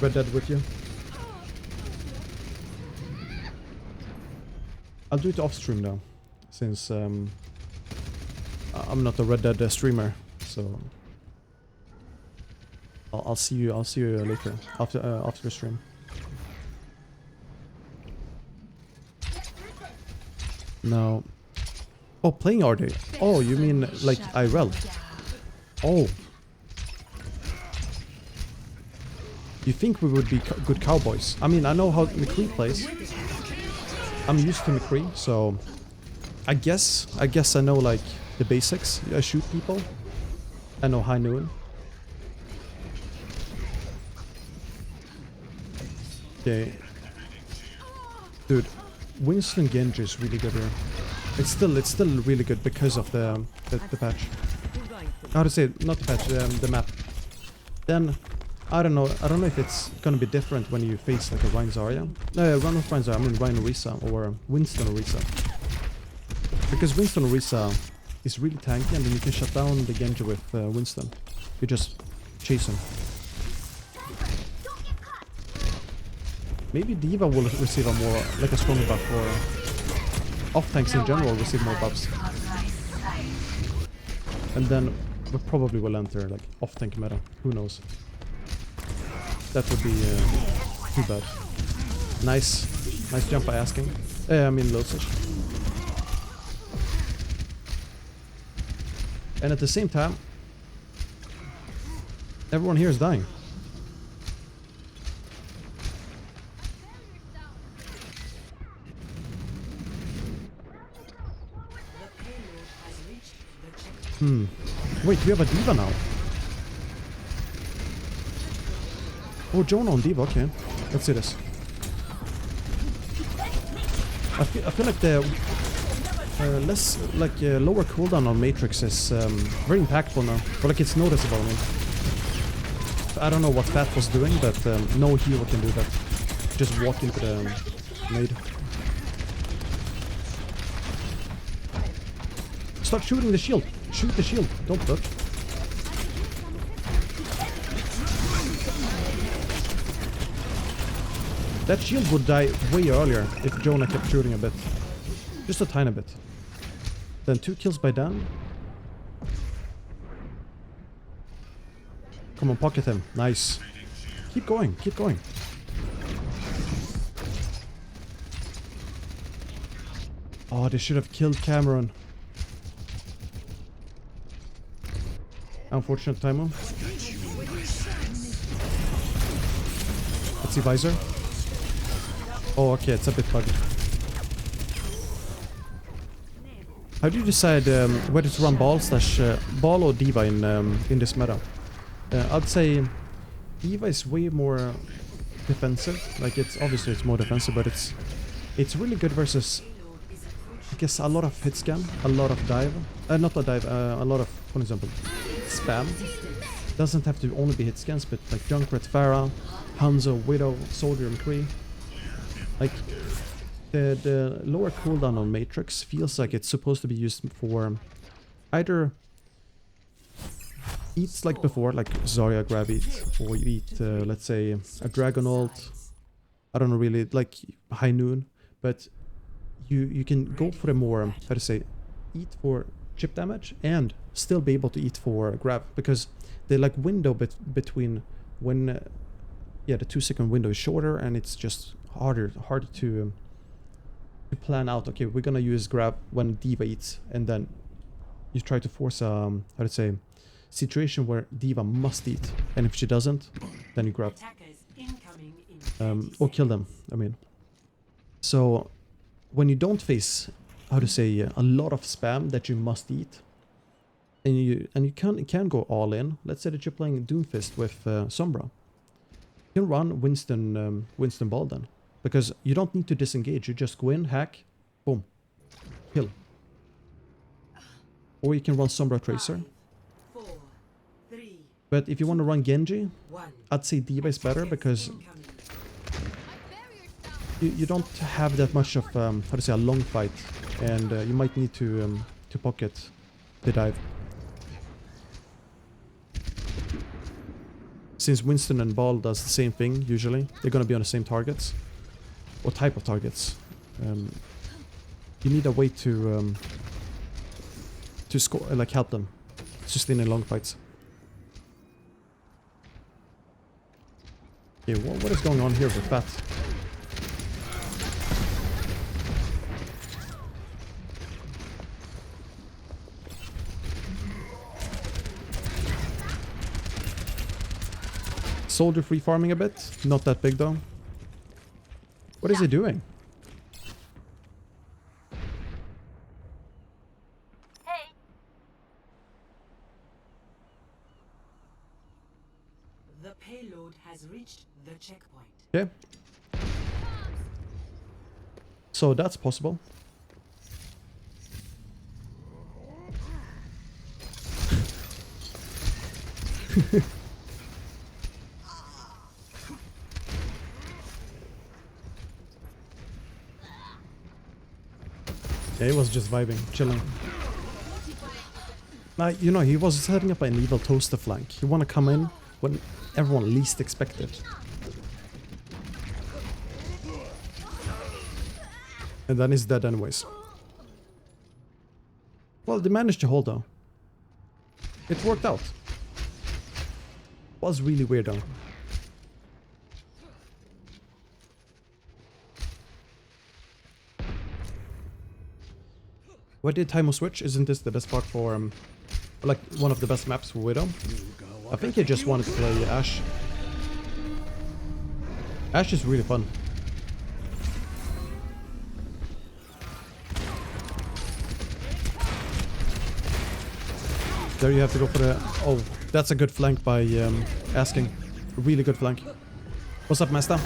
Red Dead with you. I'll do it off stream now, since I'm not a Red Dead streamer, so I'll see you later after the stream. No. Oh, playing RD. Oh, you mean like IRL? Oh. You think we would be good cowboys? I mean, I know how McCree plays. I'm used to McCree, so I guess I know like the basics. I shoot people. I know high noon. Okay. Dude, Winston Genji is really good here. It's still really good because of the patch. How to say it? Not the patch, the map. Then I don't know if it's gonna be different when you face like a Rein Zarya. No, not Rein Zarya, I mean Rein Orisa or Winston Orisa. Because Winston Orisa is really tanky, and then you can shut down the Genji with Winston. You just chase him. Maybe D.Va will receive a more, like a stronger buff, or off tanks in general receive more buffs. And then we probably will enter like off tank meta. Who knows? That would be too bad. Nice jump by asking. I mean low switch. And at the same time, everyone here is dying. Wait, we have a D.Va now. Oh, Jonah on D.Va, okay. Let's see this. I feel like the lower cooldown on Matrix is very impactful now. Or like it's noticeable, I mean. I don't know what Fat was doing, but no hero can do that. Just walk into the nade. Start shooting the shield. Shoot the shield. Don't duck. That shield would die way earlier if Jonah kept shooting a bit. Just a tiny bit. Then 2 kills by Dan. Come on, pocket him. Nice. Keep going, keep going. Oh, they should have killed Cameron. Unfortunate Timo. Let's see Visor. Oh, okay, it's a bit bugged. How do you decide whether to run ball or D.Va in this meta? I'd say D.Va is way more defensive. Like it's obviously it's more defensive, but it's really good versus, I guess, a lot of hit scan, a lot of dive, not a dive, a lot of, for example, spam. Doesn't have to only be hit scans, but like Junkrat, Pharah, Hanzo, Widow, Soldier, and Kree. Like the lower cooldown on Matrix feels like it's supposed to be used for either eats like before, like Zarya grab eat, or you eat, let's say, a Dragon ult. I don't know really, like High Noon, but you can go for a more, how to say, eat for chip damage and still be able to eat for grab, because the like window between when, yeah, the 2-second window is shorter, and it's just harder to plan out. Okay, we're gonna use grab when D.Va eats, and then you try to force how to say situation where D.Va must eat, and if she doesn't, then you grab or kill them. I mean, so when you don't face how to say a lot of spam that you must eat, and you can go all in. Let's say that you're playing Doomfist with Sombra. You can run Winston Ball then, because you don't need to disengage. You just go in, hack, boom, kill. Or you can run Sombra Tracer. 4, 3, But if you want to run Genji, 1. I'd say D.Va is better, because you don't have that much of how to say a long fight, and you might need to pocket the dive. Since Winston and Ball does the same thing usually, they're gonna be on the same targets or type of targets. You need a way to score, like help them sustain in long fights. Okay, what is going on here with that? Soldier free farming a bit, not that big though. What is he doing? Hey, The payload has reached the checkpoint. Okay. So that's possible. Yeah, he was just vibing, chilling. Like, you know, he was setting up an evil toaster flank. He wanna come in when everyone least expected. And then he's dead anyways. Well, they managed to hold though. It worked out. Was really weird though. Why did Timo switch? Isn't this the best part for like one of the best maps for Widow? I think he just wanted to play Ashe. Ashe is really fun. There you have to go for the... Oh, that's a good flank by asking. A really good flank. What's up, Master?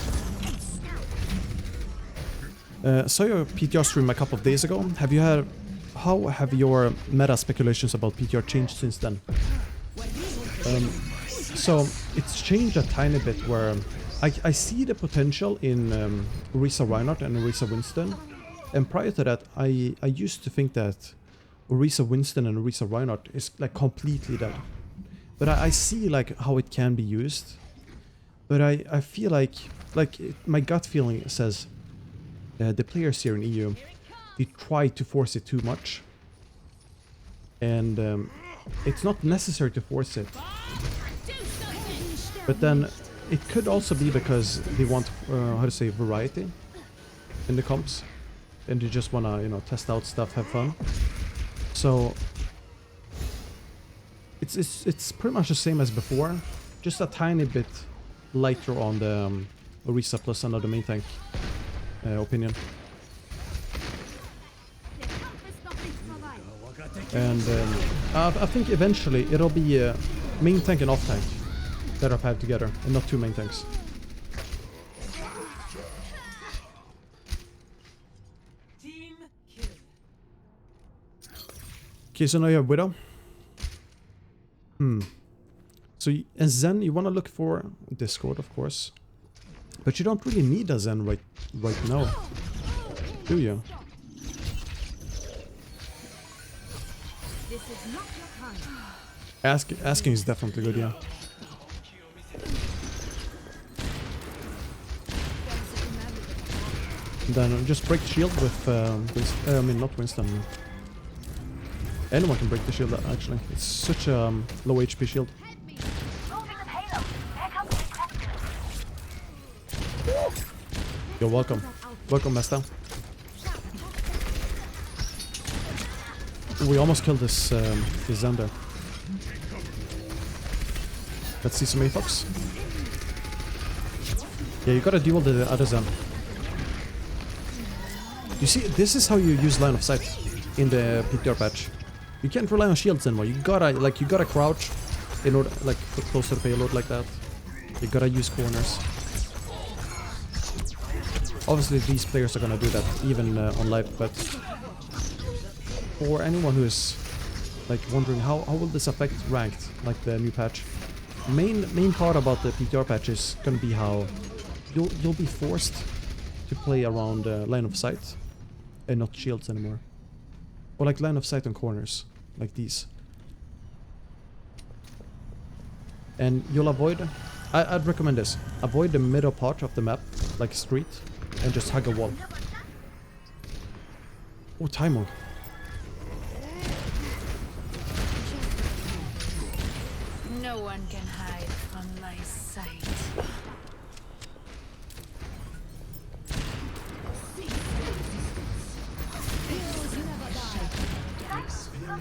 Saw your PTR stream a couple of days ago. Have you had... How have your meta speculations about PTR changed since then? So it's changed a tiny bit where I see the potential in Orisa Reinhardt and Orisa Winston. And prior to that, I used to think that Orisa Winston and Orisa Reinhardt is like completely dead. But I see like how it can be used. But I feel like my gut feeling says the players here in EU, they try to force it too much. And it's not necessary to force it. But then it could also be because they want, how to say, variety in the comps. And they just wanna, you know, test out stuff, have fun. So it's pretty much the same as before, just a tiny bit lighter on the Orisa plus another main tank opinion. And I think eventually it'll be main tank and off tank that are paired together, and not two main tanks. Team kill. Okay, so now you have Widow. So, and Zen, you want to look for Discord, of course. But you don't really need a Zen right now, do you? This is not your kind. Asking is definitely good, yeah. Then just break the shield with Winston. I mean, not Winston. Anyone can break the shield, actually. It's such a low HP shield. You're welcome. Welcome, Master. We almost killed this Xander. Let's see some AFOX. Yeah, you gotta deal with the other Zen. You see, this is how you use line of sight in the PTR patch. You can't rely on shields anymore. You gotta crouch in order, like, put close to the payload like that. You gotta use corners. Obviously, these players are gonna do that even on live, but for anyone who is like wondering how will this affect ranked, like the new patch, main part about the PTR patch is gonna be how you'll be forced to play around line of sight and not shields anymore, or like line of sight on corners like these, and you'll avoid. I'd recommend this: avoid the middle part of the map, like street, and just hug a wall. Oh, Taimo. No one can hide from my sight.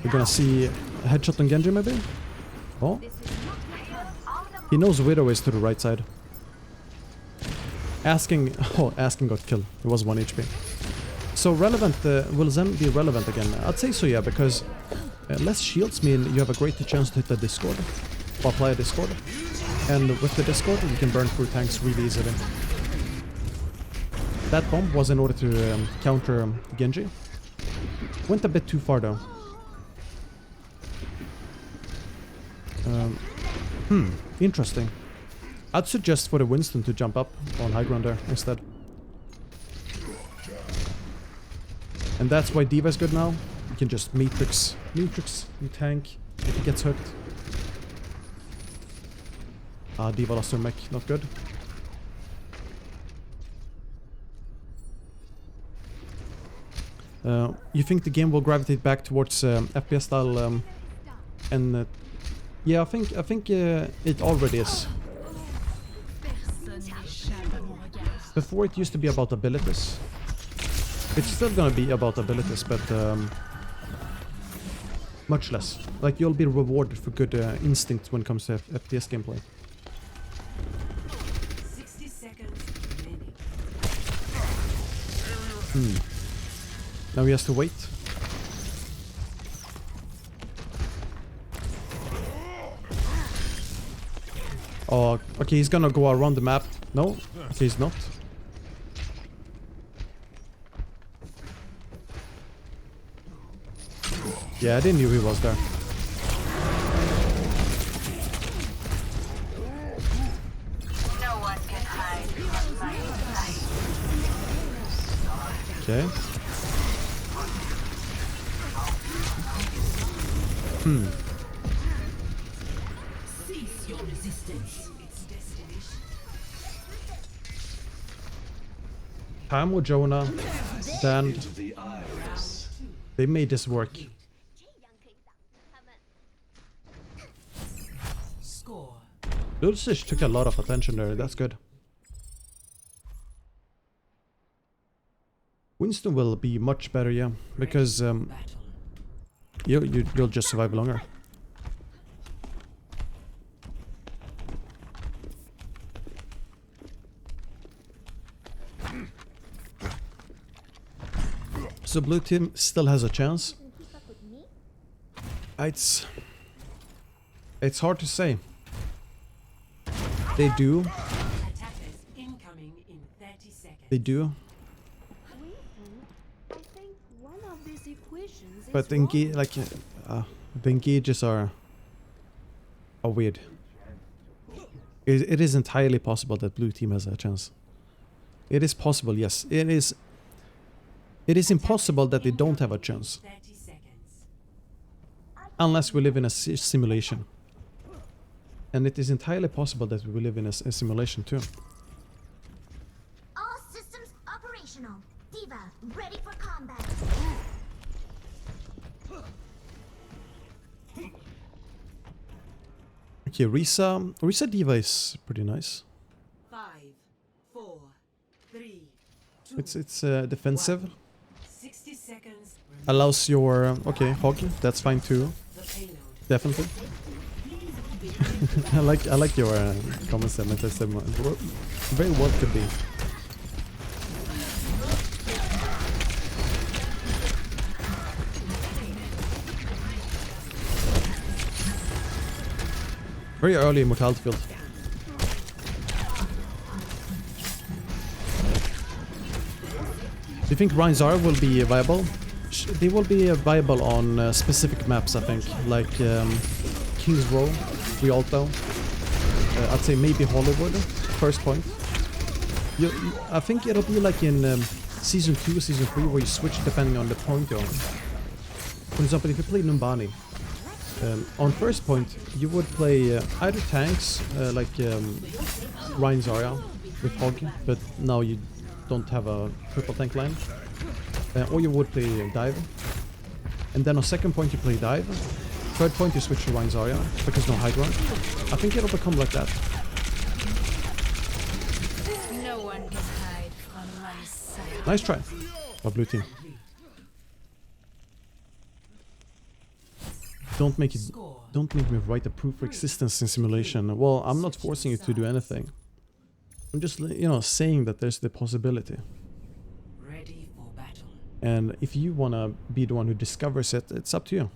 We're gonna see a headshot on Genji, maybe? Oh. He knows Widow is to the right side. Asking got killed. It was 1 HP. So relevant, will Zen be relevant again? I'd say so, yeah, because less shields mean you have a greater chance to hit the Discord, or apply a Discord. And with the Discord, you can burn through tanks really easily. That bomb was in order to counter Genji. Went a bit too far though. Interesting. I'd suggest for the Winston to jump up on high ground there instead. And that's why D.Va is good now. You can just Matrix you tank if he gets hooked. D.Va lost her mech, not good. You think the game will gravitate back towards FPS style and yeah, I think it already is. Before it used to be about abilities. It's still gonna be about abilities, but much less. Like, you'll be rewarded for good instinct when it comes to FPS gameplay. 60 seconds remaining. Now he has to wait. Oh, okay, he's gonna go around the map. No? Okay, he's not. Yeah, I didn't know he was there. No one can hide from my sight. Okay. Cease your resistance. Its destination. Tam or Jonah, Dan, Into the iris. they made this work. Score. Dulcich took a lot of attention there, that's good. Winston will be much better, yeah, because Battle. you'll just survive longer. So blue team still has a chance. It's hard to say. They do. Attackers incoming in 30 seconds. They do. I think one of these equations But is the wrong. the engages are weird. It is entirely possible that blue team has a chance. It is possible, yes. It is impossible that they don't have a chance. 30 seconds. Unless we live in a simulation. And it is entirely possible that we live in a simulation too. All systems operational. Diva, ready for combat. Okay, Risa Diva is pretty nice. 5, 4, 3, 2. It's defensive. 60 seconds. Allows your okay, hog, that's fine too. The payload. Definitely. I like your comments there, Metas. Very well could be. Very early immortality field. Do you think Ryan Zara will be viable? They will be viable on specific maps, I think, like Kings Row, Rialto. I'd say maybe Hollywood, first point. I think it'll be like in Season 2, Season 3, where you switch depending on the point you're on. For example, if you play Numbani, on first point, you would play either tanks, like Ryan Zarya with Hog, but now you don't have a triple tank line. Or you would play Dive. And then on second point you play Dive. Third point you switch to Ryan Zarya, because no high ground. I think it'll become like that. No one can hide from my sight. Nice try. Of blue team. Don't make me write a proof for existence in simulation. Well, I'm not forcing you to do anything. I'm just, you know, saying that there's the possibility. Ready for battle. And if you wanna be the one who discovers it, it's up to you.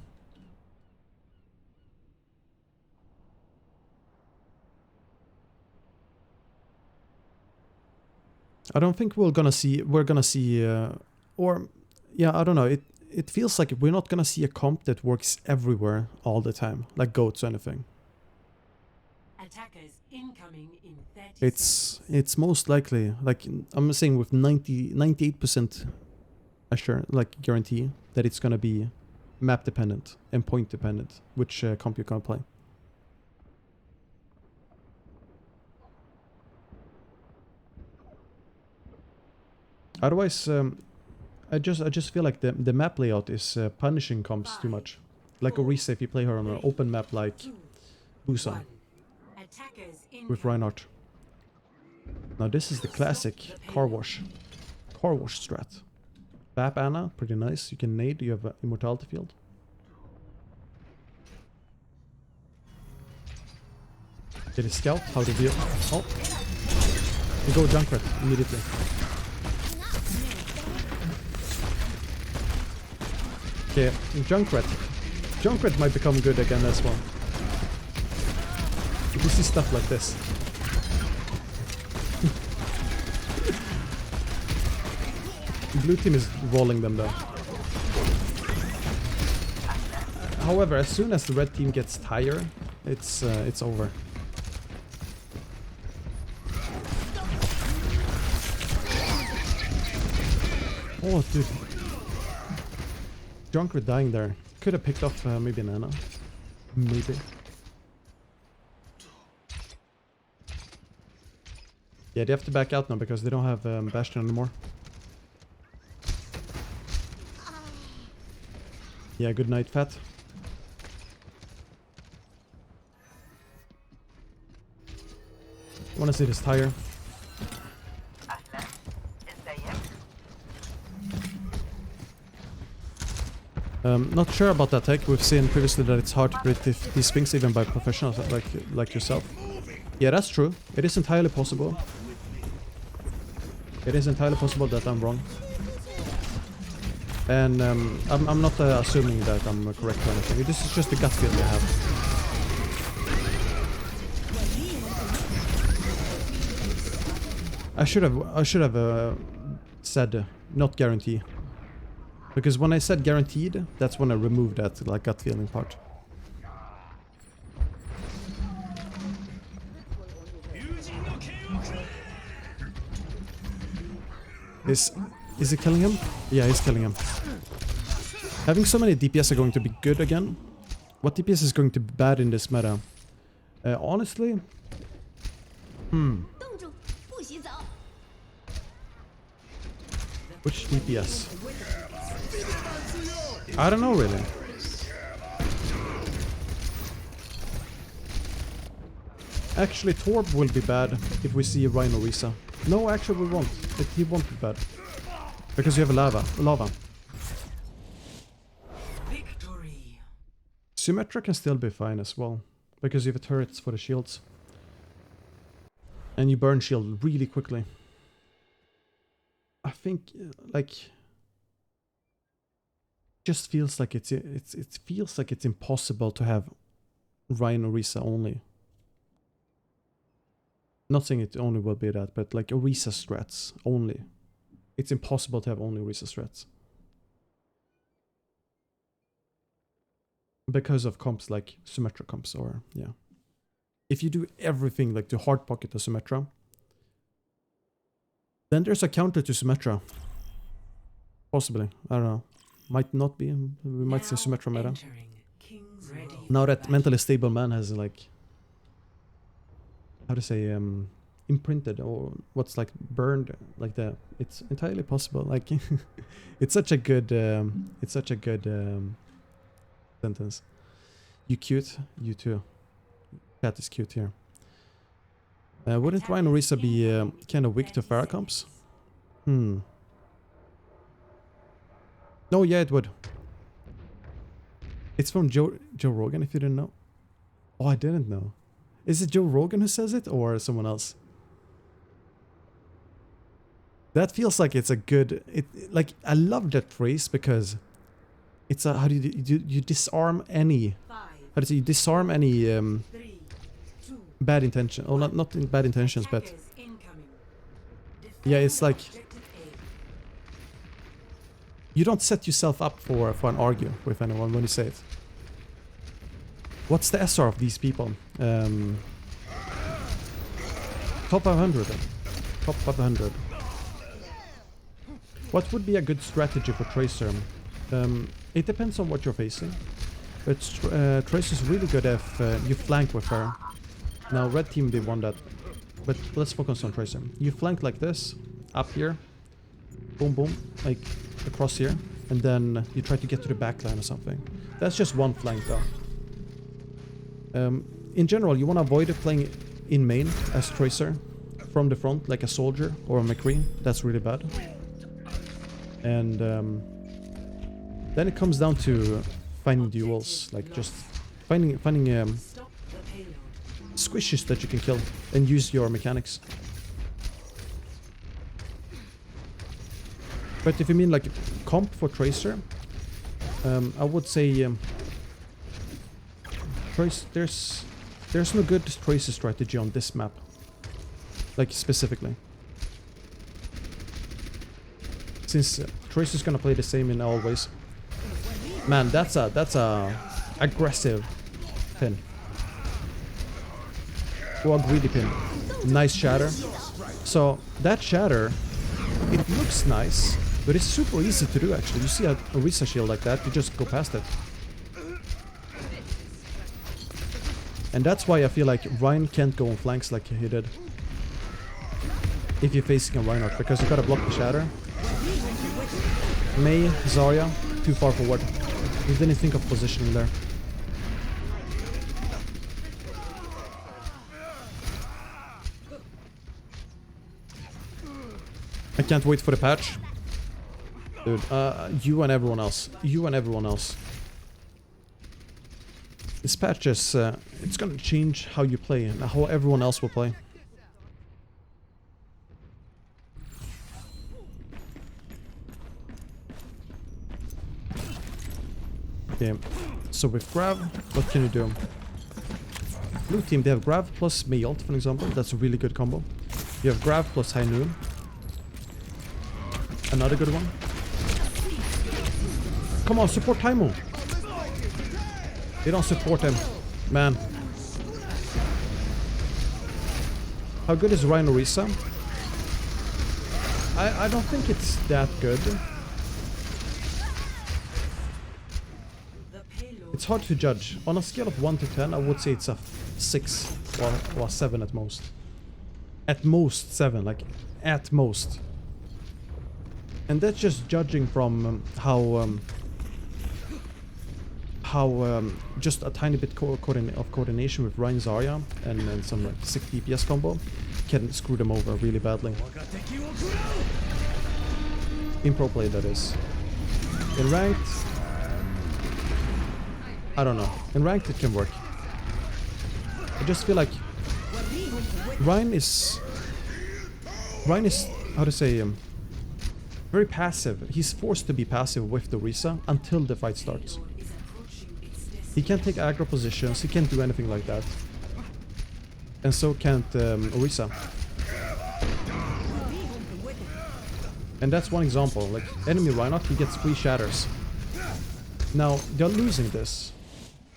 I don't think we're gonna see, or yeah, I don't know. It feels like we're not gonna see a comp that works everywhere all the time, like goats or anything. Attackers incoming in 30 seconds. It's most likely, like I'm saying with 98% assure, like guarantee that it's gonna be map dependent and point dependent, which comp you're gonna play. Otherwise, I just feel like the map layout is punishing comps too much. Like Orisa, if you play her on an open map like Busan Attackers with incoming. Reinhardt. Now this is the classic car wash strat. Bap Anna, pretty nice. You can nade. You have an immortality field. Get a scout. How to deal? Oh, you go Junkrat immediately. Okay, Junkrat might become good again as well. You see stuff like this. Blue team is rolling them though. However, as soon as the red team gets tired, it's over. Oh, dude. Junkrat dying there. Could have picked off maybe an Ana. Maybe. Yeah, they have to back out now because they don't have Bastion anymore. Yeah, good night, Fat. Wanna see this tire? Not sure about that tech. We've seen previously that it's hard to predict these things even by professionals like yourself. Yeah, that's true. It is entirely possible. It is entirely possible that I'm wrong. And I'm not assuming that I'm correct or anything. This is just a gut feeling I have. I should have said not guarantee. Because when I said guaranteed, that's when I removed that like gut feeling part. Is he killing him? Yeah, he's killing him. Having so many DPS are going to be good again. What DPS is going to be bad in this meta? Honestly? Which DPS? I don't know really. Actually, Torb will be bad if we see Rhino Risa. No, actually we won't. He won't be bad. Because you have lava. Victory. Symmetra can still be fine as well. Because you have turrets for the shields. And you burn shield really quickly. I think, like... just feels like it feels like it's impossible to have Rhino Risa only. Not saying it only will be that, but like Orisa strats only. It's impossible to have only Orisa strats. Because of comps like Symmetra comps or, yeah. If you do everything like to hard pocket to Symmetra, then there's a counter to Symmetra. Possibly, I don't know. Might not be, we might see Symmetra meta. Now that mentally stable man has like, how to say, imprinted or what's like burned like that. It's entirely possible. Like, it's such a good, sentence. You cute, you too. Cat is cute here. Wouldn't Rhino Risa be kind of weak to Pharah comps? No, yeah, it would. It's from Joe Rogan, if you didn't know. Oh, I didn't know. Is it Joe Rogan who says it, or someone else? That feels like it's a good... like, I love that phrase because it's a... how do you disarm any... how do you say? You disarm any bad intention. Oh, not in bad intentions, but... yeah, it's like... you don't set yourself up for an argue with anyone when you say it. What's the SR of these people? Top 500 then. Top 500. What would be a good strategy for Tracer? It depends on what you're facing. But Tracer's really good if you flank with her. Now red team they won that. But let's focus on Tracer. You flank like this, up here. Boom boom, like across here. And then you try to get to the backline or something. That's just one flank though. In general, you want to avoid playing in main as Tracer from the front, like a soldier or a McCree. That's really bad. And then it comes down to finding duels, like just finding squishes that you can kill and use your mechanics. But if you mean like comp for Tracer, I would say there's no good Tracer strategy on this map, like specifically. Since Tracer's gonna play the same in all ways. Man, that's a aggressive pin. Or a greedy pin. Nice shatter. So that shatter, it looks nice, but it's super easy to do actually. You see a Orisa shield like that, you just go past it. And that's why I feel like Ryan can't go on flanks like he did. If you're facing a Reinhardt, because you gotta block the shatter. Mei, Zarya, too far forward. He didn't think of positioning there. I can't wait for the patch. Dude, you and everyone else. You and everyone else. This patch is, it's gonna change how you play and how everyone else will play. Okay, so with Grav, what can you do? Blue team, they have Grav plus Mei ult, for example. That's a really good combo. You have Grav plus High Noon. Another good one. Come on, support Taimo. They don't support him. Man. How good is Rhino Risa? I don't think it's that good. It's hard to judge. On a scale of 1 to 10, I would say it's a 6 or 7 at most. At most 7, like at most. And that's just judging from how just a tiny bit of coordination with Ryan Zarya and some like sick DPS combo can screw them over really badly. In pro play, that is. In ranked, I don't know. In ranked it can work. I just feel like Ryan is how to say very passive. He's forced to be passive with the Risa until the fight starts. He can't take aggro positions, he can't do anything like that. And so can't Orisa. And that's one example, like enemy Reinhardt, he gets 3 shatters. Now, they're losing this.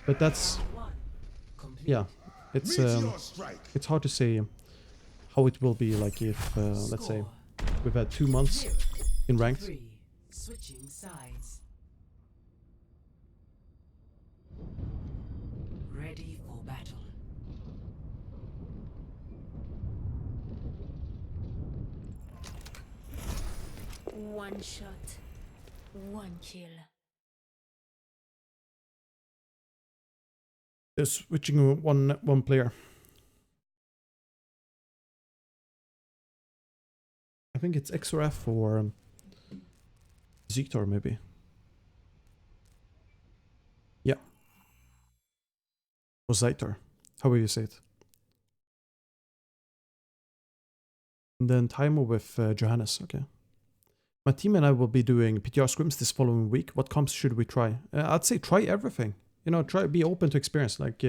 But that's... yeah, it's hard to say how it will be like if, let's say, we've had 2 months in ranked. Switching sides. Ready for battle. One shot, one kill. They're switching one player. I think it's XRF or Ziktor maybe. Yeah. Or Zaitor. How will you say it? And then Taimo with Johannes, okay. My team and I will be doing PTR scrims this following week. What comps should we try? I'd say try everything. You know, be open to experience. Like,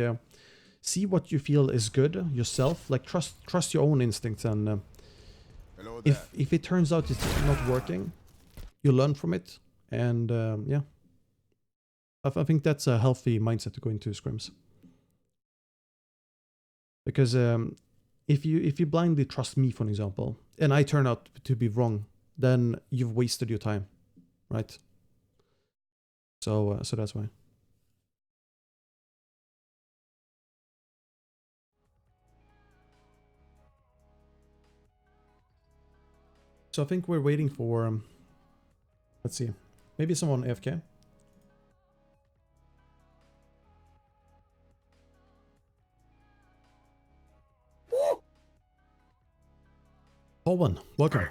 see what you feel is good yourself. Like, trust your own instincts. And if it turns out it's not working, you learn from it. And yeah, I think that's a healthy mindset to go into scrims. Because if you blindly trust me, for example, and I turn out to be wrong, then you've wasted your time, right? So that's why. So I think we're waiting for, let's see, maybe someone AFK. Holman, welcome.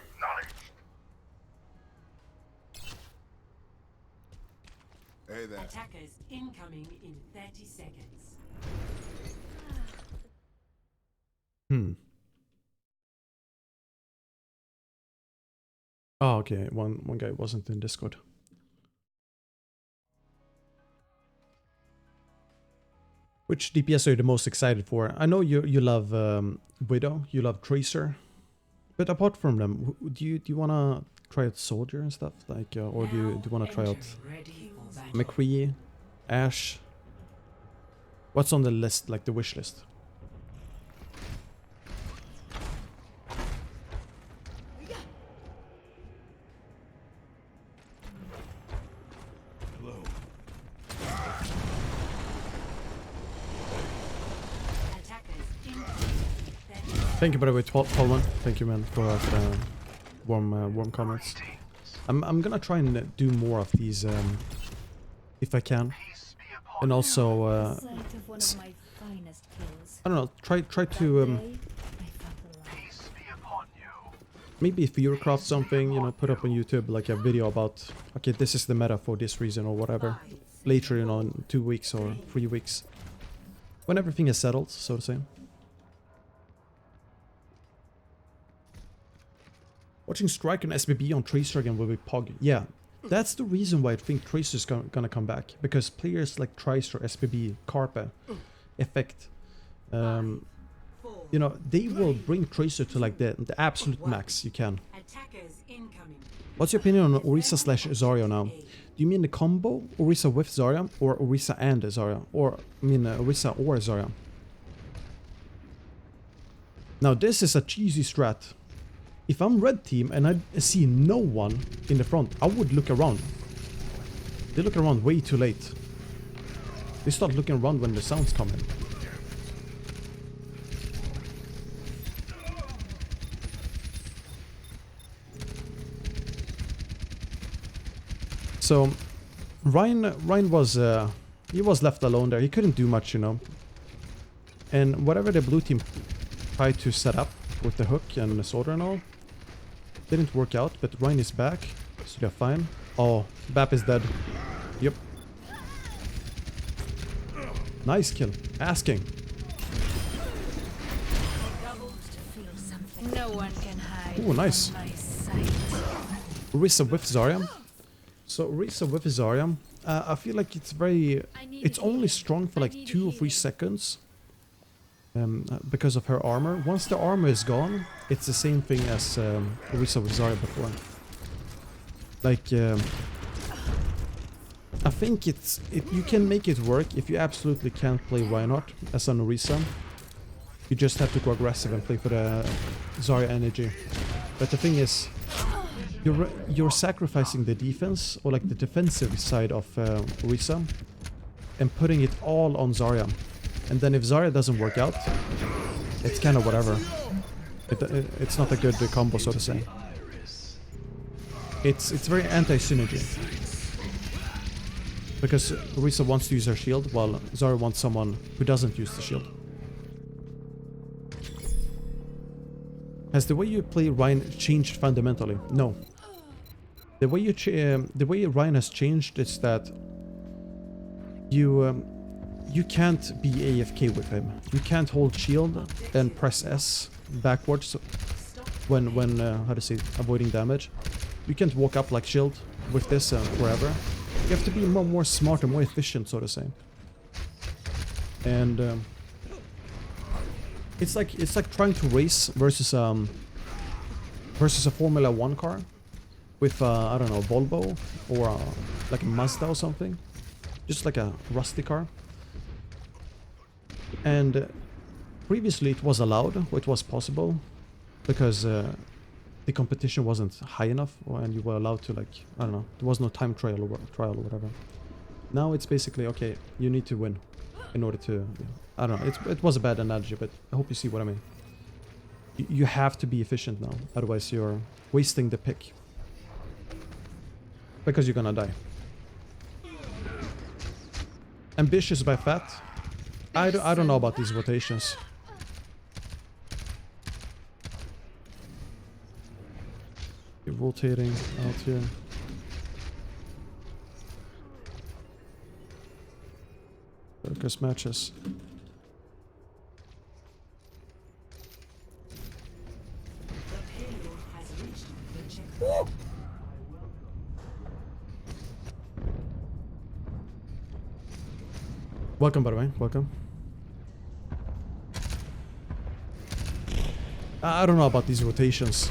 Hey there. Attackers incoming in 30 seconds. Oh, okay. One guy wasn't in Discord. Which DPS are you the most excited for? I know you love Widow, you love Tracer, but apart from them, do you wanna try out Soldier and stuff, like, or do you wanna try out McCree, Ashe? What's on the list, like the wish list? Thank you, by the way, Tolman. Thank you, man, for the warm comments. I'm gonna try and do more of these if I can, and also Sight of one of my finest kills. I don't know. Try to Day, I found the light. maybe if you craft something, you know, put up on YouTube like a video about, okay, this is the meta for this reason or whatever. Later, you know, in 2 weeks or 3 weeks, when everything is settled, so to say. Watching Strike and SBB on Tracer again will be pog. Yeah, that's the reason why I think Tracer's gonna come back. Because players like Tracer, SBB, Carpe, Effect, you know, they will bring Tracer to like the absolute max you can. Attackers incoming. What's your opinion on Orisa / Zarya now? Do you mean the combo Orisa with Zarya or Orisa and Zarya? Or, I mean, Orisa or Zarya? Now this is a cheesy strat. If I'm red team and I see no one in the front, I would look around. They look around way too late. They start looking around when the sounds come in. So Ryan was he was left alone there. He couldn't do much, you know. And whatever the blue team tried to set up with the hook and the soldier and all didn't work out, but Ryan is back, so they're fine. Oh, Bap is dead. Yep. Nice kill. Asking. No one can hide. Ooh, nice. From my sight. Orisa with Zarya. So Orisa with Zarya, I feel like it's very... It's only strong for like 2 or 3 seconds. Because of her armor. Once the armor is gone, it's the same thing as Orisa with Zarya before. Like, I think you can make it work if you absolutely can't play Reinhardt as an Orisa. You just have to go aggressive and play for the Zarya energy. But the thing is, you're sacrificing the defense or like the defensive side of Orisa and putting it all on Zarya. And then if Zarya doesn't work out, it's kind of whatever. It's not a good combo, so to say. It's very anti-synergy. Because Orisa wants to use her shield, while Zarya wants someone who doesn't use the shield. Has the way you play Ryan changed fundamentally? No. The way Ryan has changed is that you can't be AFK with him. You can't hold shield and press S backwards when how to say, avoiding damage. You can't walk up like shield with this forever. You have to be more smart and more efficient, so to say. And it's like trying to race versus a Formula 1 car with I don't know, Volvo or like a Mazda or something, just like a rusty car. And previously it was allowed, or it was possible, because the competition wasn't high enough, and you were allowed to, like, I don't know, there was no time trial or whatever. Now it's basically, okay, you need to win in order to, I don't know, it was a bad analogy, but I hope you see what I mean. You have to be efficient now, otherwise you're wasting the pick. Because you're gonna die. Ambitious by fat? I don't know about these rotations. You're rotating out here. Focus matches. Welcome, by the way. Welcome. I don't know about these rotations.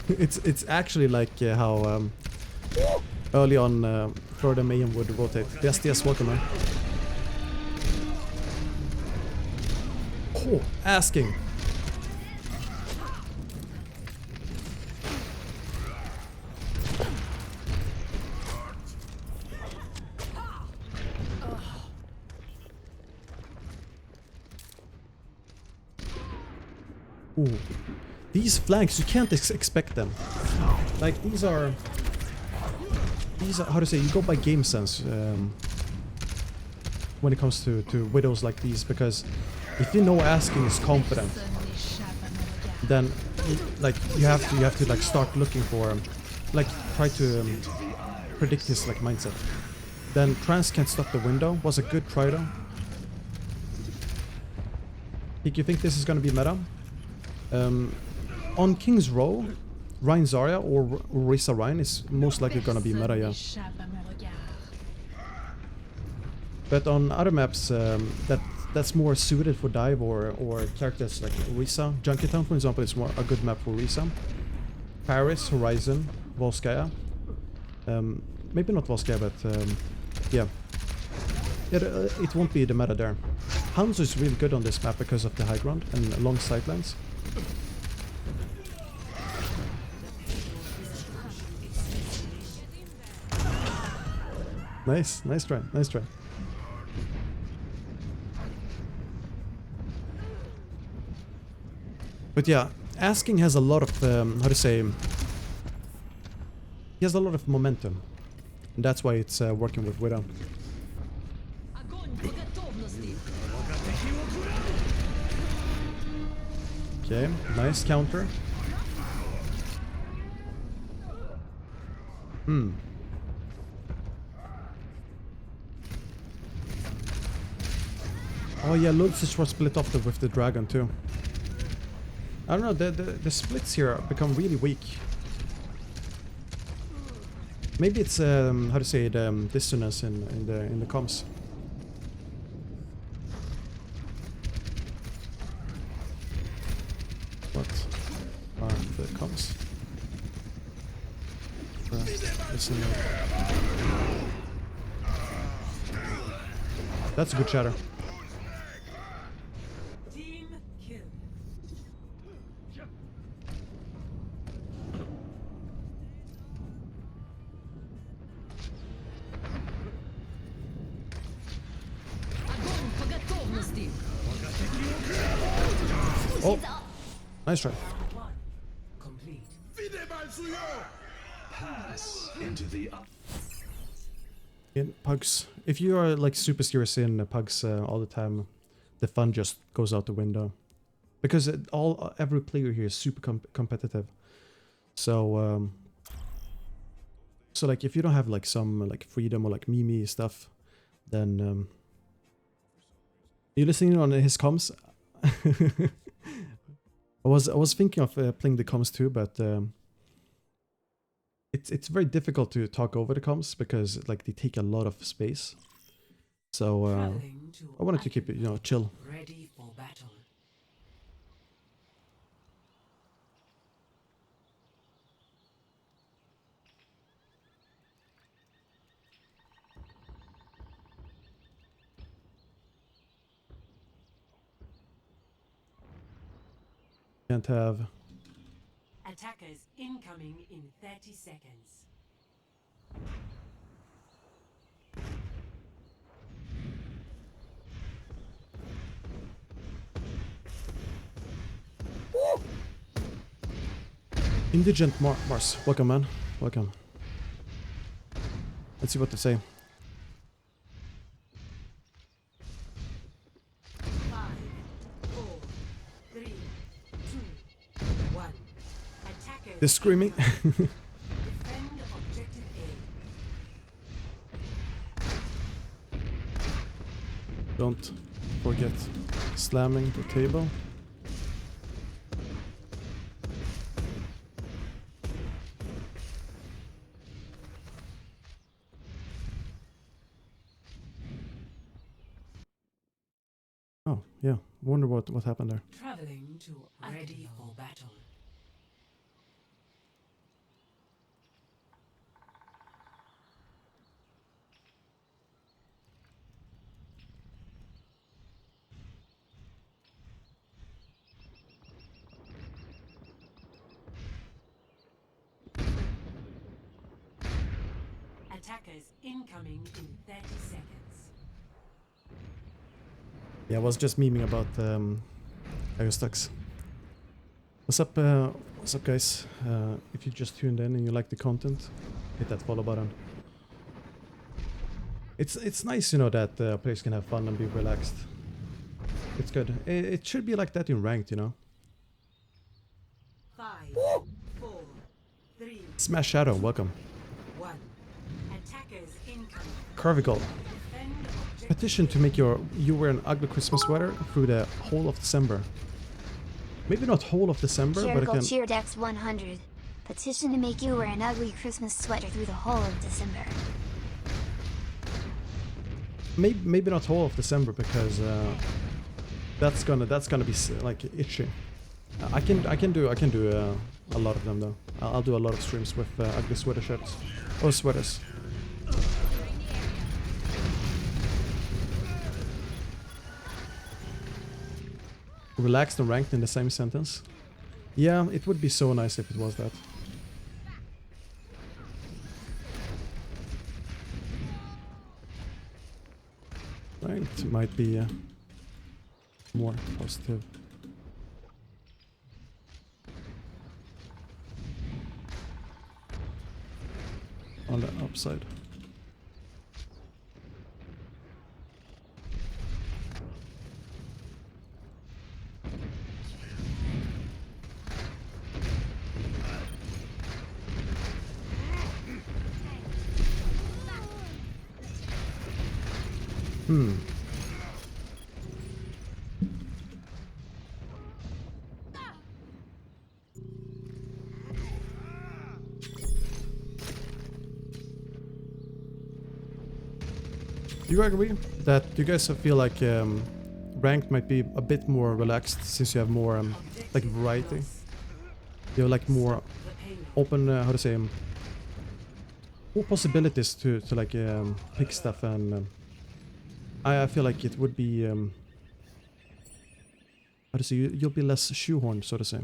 It's actually like how early on Florida Mayhem would rotate. Yes, welcome, man. Oh, asking. Ooh. These flanks, you can't expect them. Like, these are, how to say, you go by game sense when it comes to widows like these, because if you know asking is competent, then like you have to like start looking for like try to predict his like mindset. Then trans can't stop the window was a good try though. You think this is gonna be meta? On King's Row, Ryan Zarya or Risa Ryan is most likely gonna be meta, yeah. But on other maps, that's more suited for dive or characters like Risa. Junkytown, for example, is more a good map for Risa. Paris, Horizon, Volskaya. Maybe not Volskaya, but yeah. It won't be the meta there. Hanzo is really good on this map because of the high ground and long sightlines. Nice try, nice try. But yeah, asking has a lot of, how to say, he has a lot of momentum. And that's why it's working with Widow. Okay, nice counter. Oh yeah, Ludwig was split off with the dragon too. I don't know, the splits here become really weak. Maybe it's how to say it, dissonance in the comms. What are the comms? Listen. That's a good shatter. Team kill. Oh, nice try. One complete. Pass into the In Pugs, if you are like super serious in Pugs all the time, the fun just goes out the window, because every player here is super competitive. So so like if you don't have like some like freedom or like meme stuff, then you listening on his comms. I was thinking of playing the comms too, but it's very difficult to talk over the comms because like they take a lot of space. So Traveling to I wanted to keep it, you know, chill. ready for battle. Can't have. Attackers incoming in 30 seconds. Indigent Mars, welcome man, welcome. Let's see what to say. 5, 4, 3, 2, 1. Attackers. They're screaming. Defend objective A. Don't forget slamming the table. Oh, yeah. Wonder what happened there. Traveling to ready for battle. Attackers incoming in 30 seconds. Yeah, I was just memeing about Aerostux. What's up, guys? If you just tuned in and you like the content, hit that follow button. It's nice, you know, that players can have fun and be relaxed. It's good. It should be like that in ranked, you know. 5, 4, 3, Smash Shadow, welcome. 1. Attackers incoming. Carvigal. Defend objective. Petition to make you wear an ugly Christmas sweater through the whole of December. Maybe not whole of December, but it Jericho can. cheered X100. Petition to make you wear an ugly Christmas sweater through the whole of December. Maybe not whole of December because that's gonna be like itchy. I can do a lot of them though. I'll do a lot of streams with ugly sweater shirts or sweaters. Relaxed and ranked in the same sentence. Yeah, it would be so nice if it was that. Ranked might be more positive. On the upside. Do you agree that you guys feel like ranked might be a bit more relaxed since you have more like variety? You have like more open, how to say, more possibilities to like pick stuff, and I feel like it would be how to say, you'll be less shoehorned, so to say.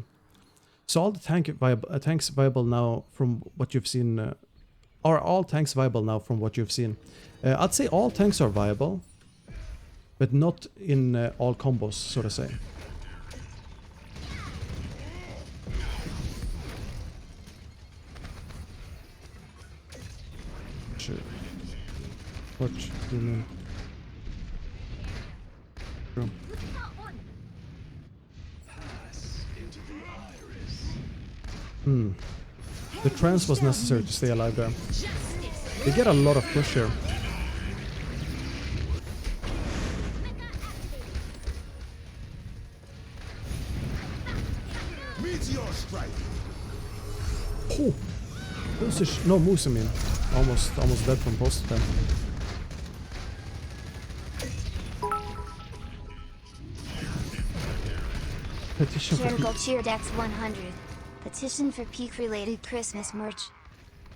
So all the tanks viable now from what you've seen. Are all tanks viable now from what you've seen? I'd say all tanks are viable, but not in all combos, so to say. Sure. What do you mean? Sure. The trance was necessary to stay alive there. They get a lot of push here. Meteor strike. Oh, no moose, I mean. Almost dead from post then. Petition for Jericho cheered X100. Petition for peak-related Christmas merch.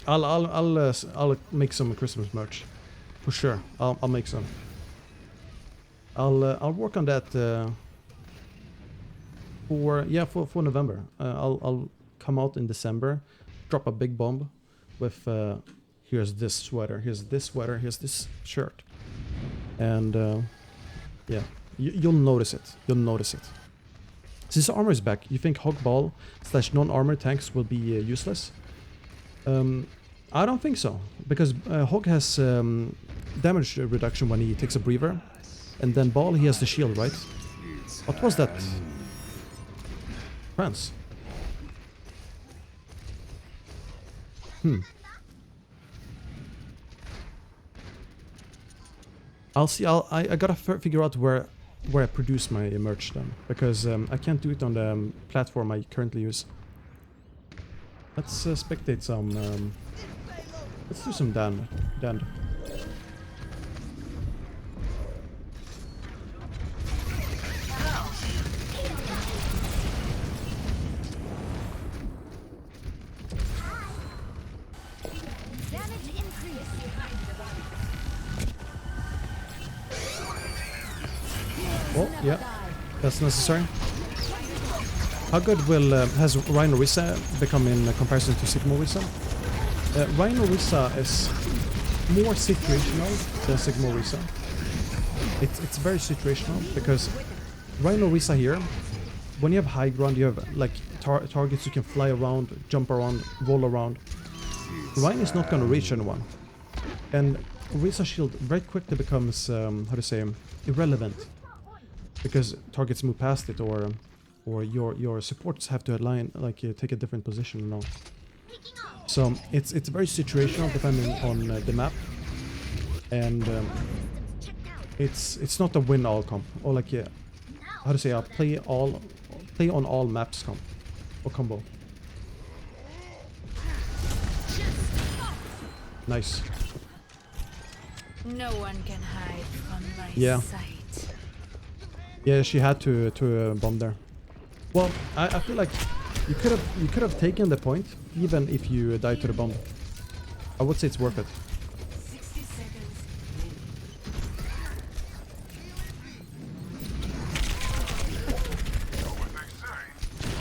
I'll make some Christmas merch, for sure. I'll make some. I'll work on that for November. I'll come out in December, drop a big bomb with here's this sweater, here's this sweater, here's this shirt, and yeah, you'll notice it. You'll notice it. Since the armor is back, you think Hogball / non-armor tanks will be useless? I don't think so, because Hog has damage reduction when he takes a breather, and then Ball he has the shield, right? What was that? France. I'll see. I gotta figure out where I produce my merch then, because I can't do it on the platform I currently use. Let's spectate some. Let's do some Dan. Damage increase. Oh yeah, that's necessary. How good will has Rhino Risa become in comparison to Sigma Risa? Rhino Risa is more situational than Sigma Risa. It's very situational because Rhino Risa here, when you have high ground, you have like targets you can fly around, jump around, roll around. Ryan is not gonna reach anyone. And Orisa shield very quickly becomes, how to say, irrelevant. Because targets move past it, or your supports have to align, like take a different position and all. So it's very situational depending on the map. And it's not a win all comp, or like how to say, a play on all maps comp or combo. Nice. No one can hide from my Yeah. sight. Yeah, she had to bomb there. Well, I feel like you could have taken the point even if you died to the bomb. I would say it's worth it. 60 seconds.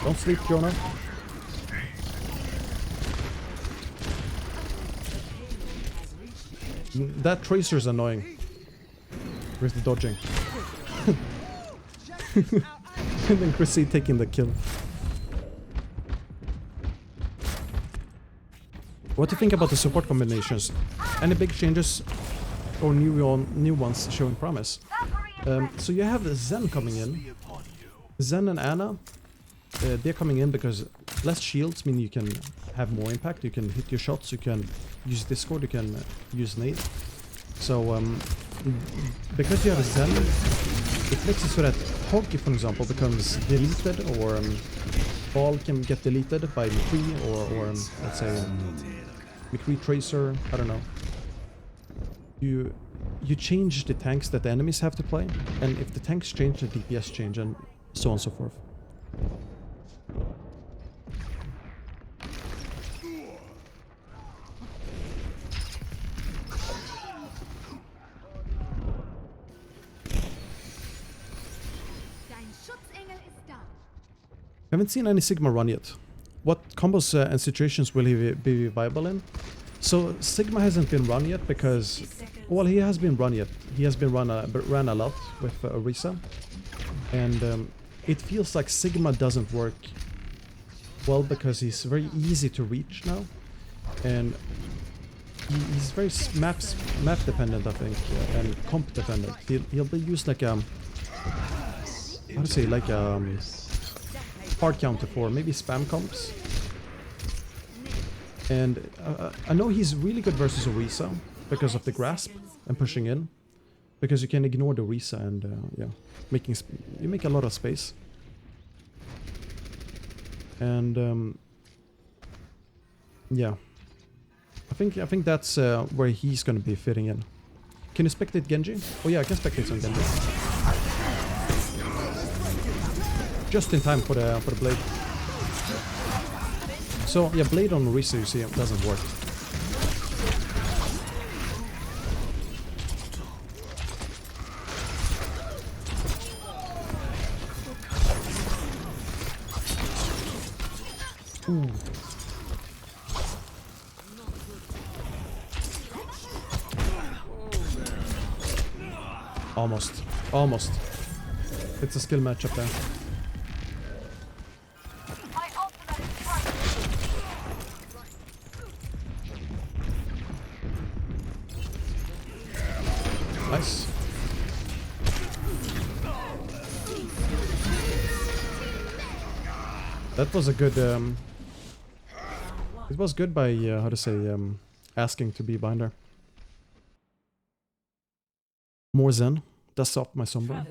Don't sleep, Jonah. That tracer's annoying. Where's the dodging? And then Chrissy taking the kill. What do you think about the support combinations? Any big changes or new ones showing promise? So you have Zen coming in. Zen and Anna, they're coming in because less shields mean you can have more impact. You can hit your shots. You can use Discord. You can use nade. So because you have Zen, it makes it so that Hog, for example, becomes deleted, or Ball can get deleted by McCree, or let's say McCree Tracer. I don't know. You change the tanks that the enemies have to play, and if the tanks change, the DPS change, and so on and so forth. Haven't seen any Sigma run yet. What combos and situations will he be viable in? So Sigma hasn't been run yet because, well, he has been run yet. He has been ran a lot with Orisa, and it feels like Sigma doesn't work well because he's very easy to reach now, and he's very map dependent, I think, and comp dependent. He'll be used like how to say, like hard counter for maybe spam comps. And I know he's really good versus Orisa because of the grasp and pushing in, because you can ignore the Orisa and yeah, you make a lot of space. And yeah, I think that's where he's gonna be fitting in. Can you spectate Genji? Oh yeah, I can spectate some Genji. Just in time for the blade. So yeah, blade on Orisa, you see, doesn't work. Ooh. Almost. It's a skill match up there. Nice. That was a good, it was good by, how to say, asking to be behind her. More Zen. Dust off my Sombra.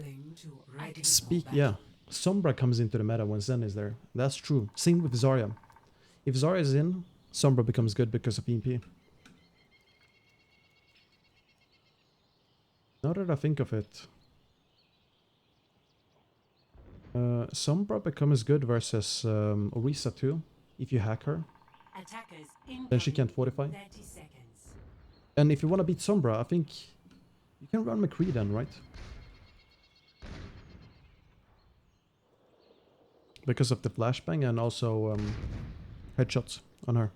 Yeah. Sombra comes into the meta when Zen is there. That's true. Same with Zarya. If Zarya is in, Sombra becomes good because of EMP. Now that I think of it, Sombra becomes good versus Orisa too, if you hack her. Then she can't fortify. And if you want to beat Sombra, I think you can run McCree then, right? Because of the flashbang and also headshots on her.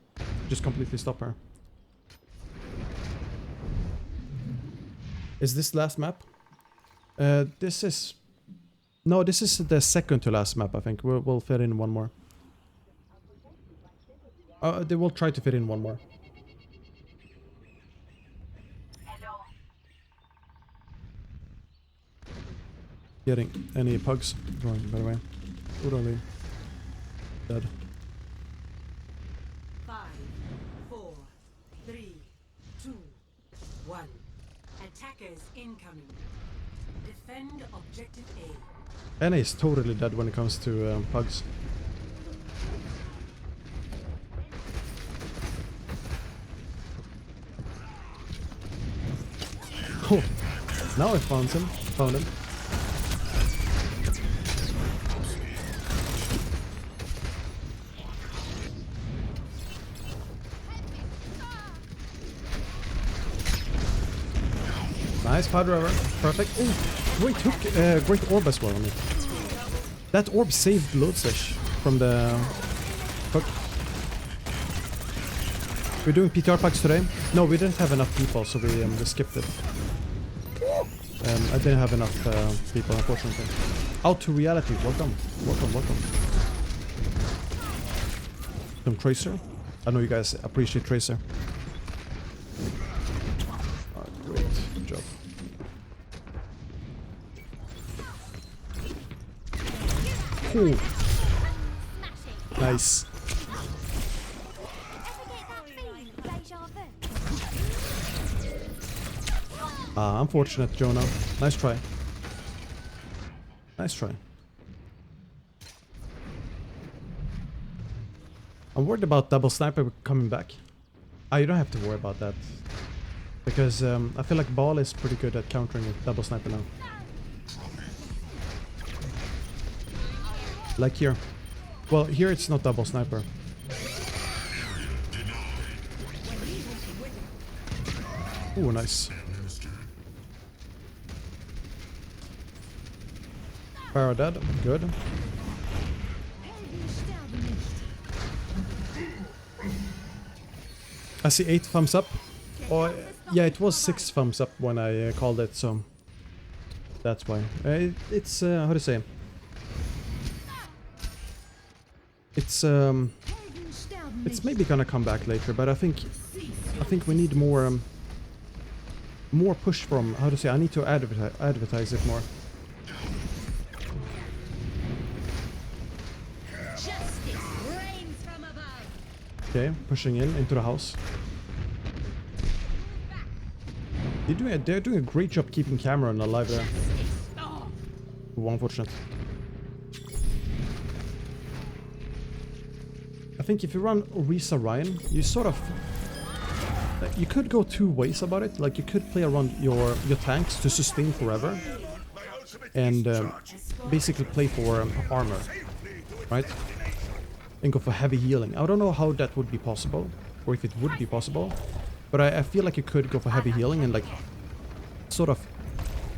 Just completely stop her. Is this last map? This is... No, this is the second to last map, I think. We'll fit in one more. They will try to fit in one more. Hello. Getting any pugs going, by the way. Totally dead. 5, 4, 3, 2, 1. Attackers incoming. Defend objective A. NA is totally dead when it comes to pugs. Oh, now I found him. Found him. Nice power driver. Perfect. Oh, great hook. Great orb as well on me. That orb saved Loadsesh from the hook. We're doing PTR packs today. No, we didn't have enough people, so we skipped it. I didn't have enough people, unfortunately. Out to reality. Welcome. Welcome, welcome. Some Tracer. I know you guys appreciate Tracer. Great. Good job. Ooh. Nice. Unfortunate, Jonah. Nice try. Nice try. I'm worried about double sniper coming back. You don't have to worry about that. Because I feel like Ball is pretty good at countering a double sniper now. Like here. Well, here it's not double sniper. Oh, nice. Power dead. Good. I see 8 thumbs up. Oh, yeah, it was 6 thumbs up when I called it, so that's why. It's how to say? It's maybe gonna come back later, but I think we need more push from, how to say? I need to advertise it more. Okay, pushing into the house. They're doing a great job keeping Cameron alive there. Oh, unfortunate. I think if you run Orisa Ryan, you sort of... You could go 2 ways about it. Like, you could play around your tanks to sustain forever. And basically play for armor. Right? And go for heavy healing. I don't know how that would be possible. Or if it would be possible. But I feel like you could go for heavy healing and like... Sort of...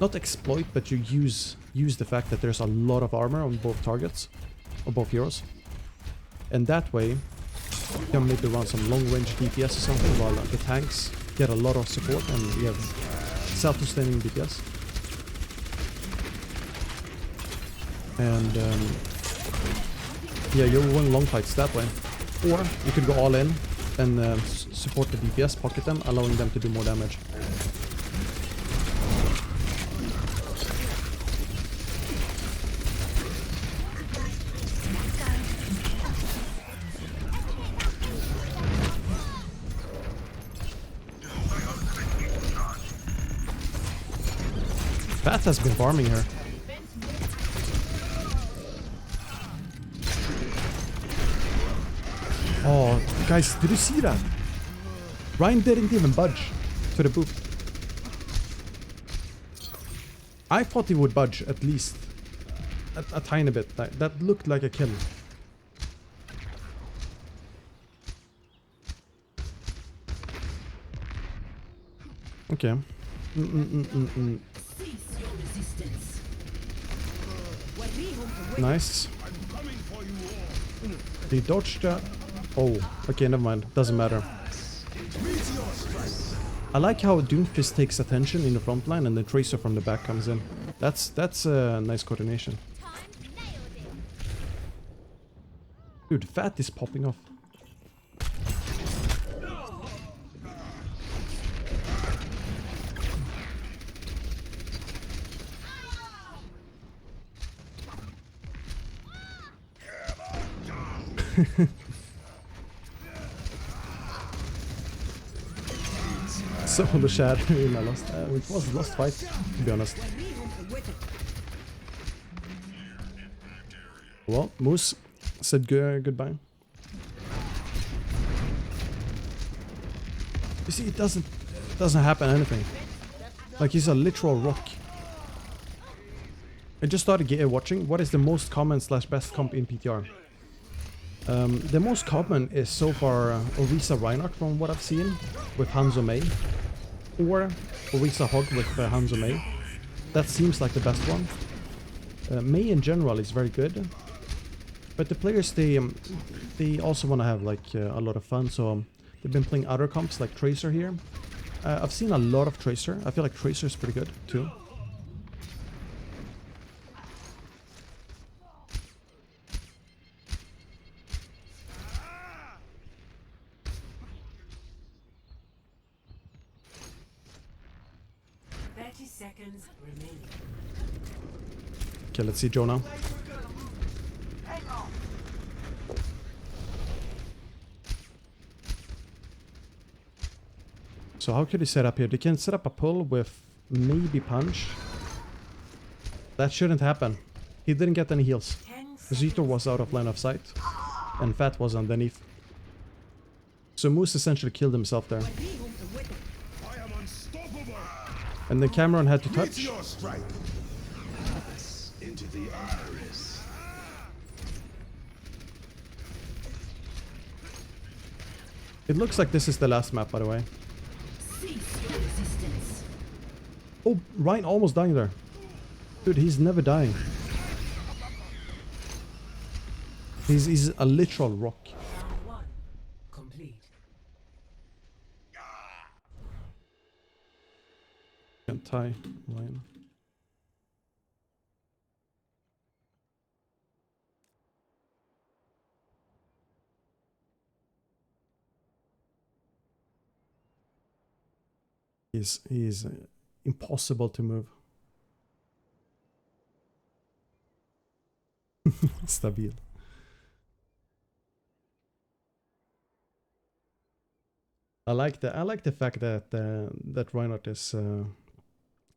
Not exploit, but you use the fact that there's a lot of armor on both targets. Or both heroes. And that way, you can maybe run some long-range DPS or something while the tanks get a lot of support and you have self-sustaining DPS. And yeah, you'll win long fights that way. Or you could go all in and support the DPS, pocket them, allowing them to do more damage. Fat has been farming her. Oh, guys, did you see that? Ryan didn't even budge to the boop. I thought he would budge at least a tiny bit. That looked like a kill. Okay. Nice. They dodged oh, okay, never mind. Doesn't matter. I like how Doomfist takes attention in the front line and the Tracer from the back comes in. That's nice coordination. Dude, Fat is popping off. Solo shad in a lost. It was a lost fight, to be honest. Well, Moose said goodbye. You see, it doesn't happen anything. Like, he's a literal rock. I just started watching. What is the most common / best comp in PTR? The most common is so far Orisa Reinhardt from what I've seen with Hanzo Mei, or Orisa Hog with Hanzo Mei. That seems like the best one. Mei in general is very good, but the players they also want to have like a lot of fun, so they've been playing other comps like Tracer here. I've seen a lot of Tracer. I feel like Tracer is pretty good too. Seconds remaining. Okay, let's see Joe now. So how could he set up here? They can set up a pull with maybe punch. That shouldn't happen. He didn't get any heals. Zito was out of line of sight, and Fat was underneath. So Moose essentially killed himself there. And then Cameron had to touch. Into the iris. It looks like this is the last map, by the way. Oh, Ryan almost dying there. Dude, he's never dying. He's a literal rock. Round 1 complete. Can't tie Ryan. He's impossible to move. Stabil. I like the fact that that Reinhardt is.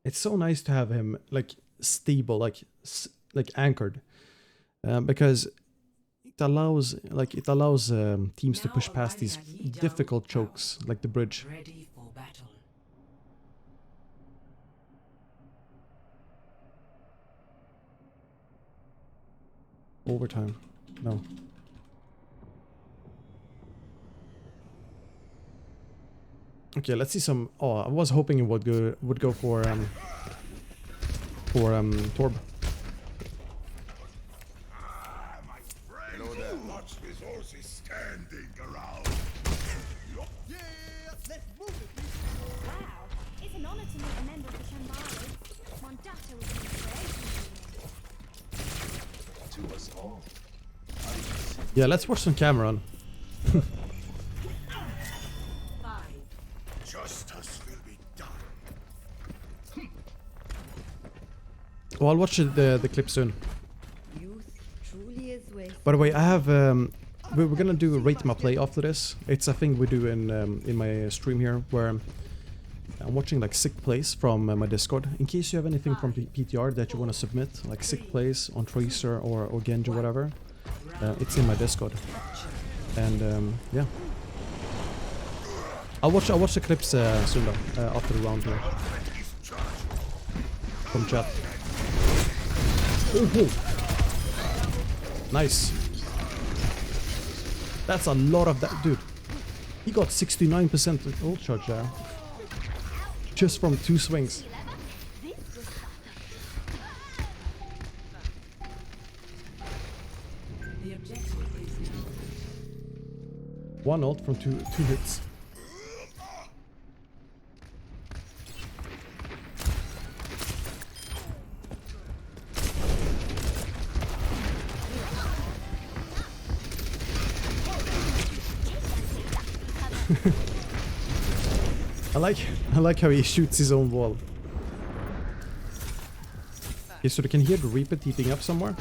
It's so nice to have him like stable, like anchored, because it allows teams to push past these difficult chokes like the bridge. Ready for battle. Overtime, no. Okay, let's see some. Oh, I was hoping it would go for Torb. It's an honor to meet a member of the Shambhala. Mondato was an inspiration To us all. Yeah, let's watch some Cameron. Justice will be done. Oh, I'll watch the clip soon. Youth truly is wasted. By the way, I have we're gonna do a rate my play after this. It's a thing we do in my stream here where I'm watching like sick plays from my Discord. In case you have anything from PTR that you want to submit, like sick plays on Tracer or Genji, whatever, it's in my Discord. And yeah, I'll watch the clips soon though, after the round here from chat. Oh, nice. That's a lot of that, dude. He got 69% ult charge there, just from 2 swings. The objective is now. 1 ult from two hits. I like how he shoots his own wall. Okay, so they can hear the Reaper TPing up somewhere.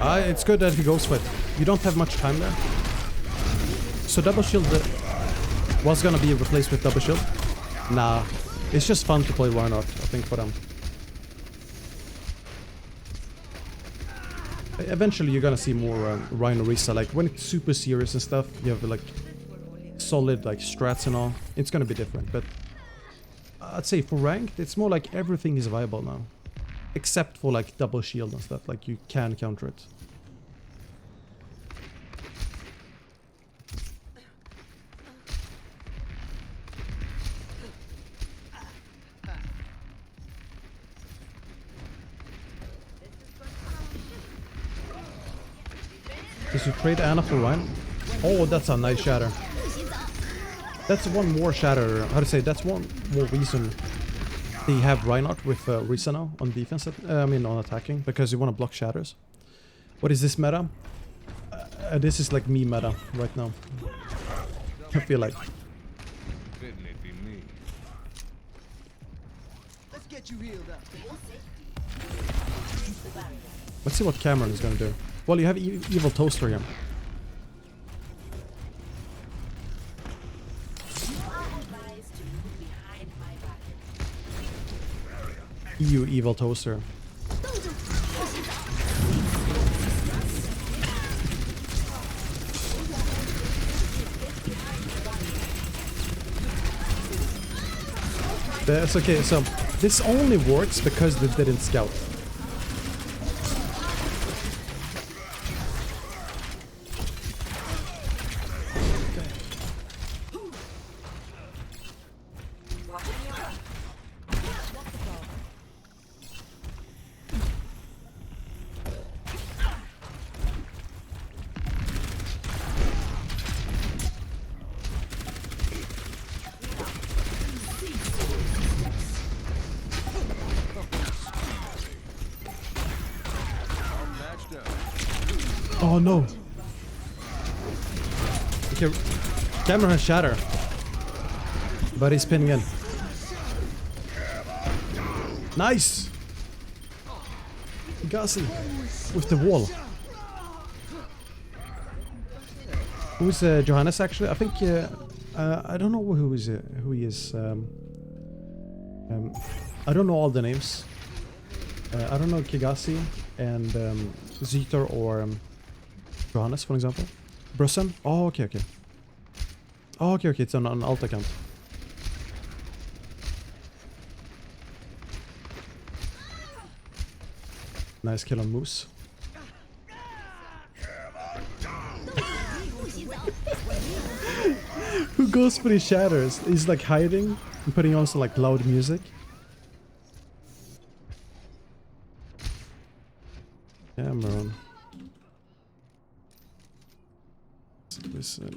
It's good that he goes for it. You don't have much time there. So double shield was gonna be replaced with double shield. Nah, it's just fun to play Reinhardt, I think, for them. Eventually you're gonna see more Rhino Risa, like when it's super serious and stuff, you have like solid like strats and all, it's gonna be different, but I'd say for ranked, it's more like everything is viable now. Except for like double shield and stuff, like you can counter it. Did you trade Anna for Ryan? Oh, that's a nice shatter. That's one more shatter. How to say? That's one more reason they have Reinhardt with Risa now on defense. I mean on attacking, because you want to block shatters. What is this meta? This is like me meta right now. I feel like. Let's get you healed up. Let's see what Cameron is gonna do. Well, you have Evil Toaster here. You Evil Toaster. That's okay, so this only works because they didn't scout. Oh no. Okay, Cameron has shatter. But he's pinning in. Nice! Gazi with the wall. Who's Johannes actually? I think I don't know who he is. I don't know all the names. I don't know Kigasi and Zeter or Johannes, for example. Brusson? Oh, okay, okay. Oh, okay, okay, it's on an alt account. Nice kill on Moose. Who goes for these shatters? He's like hiding and putting on some like loud music. Cameron. Listening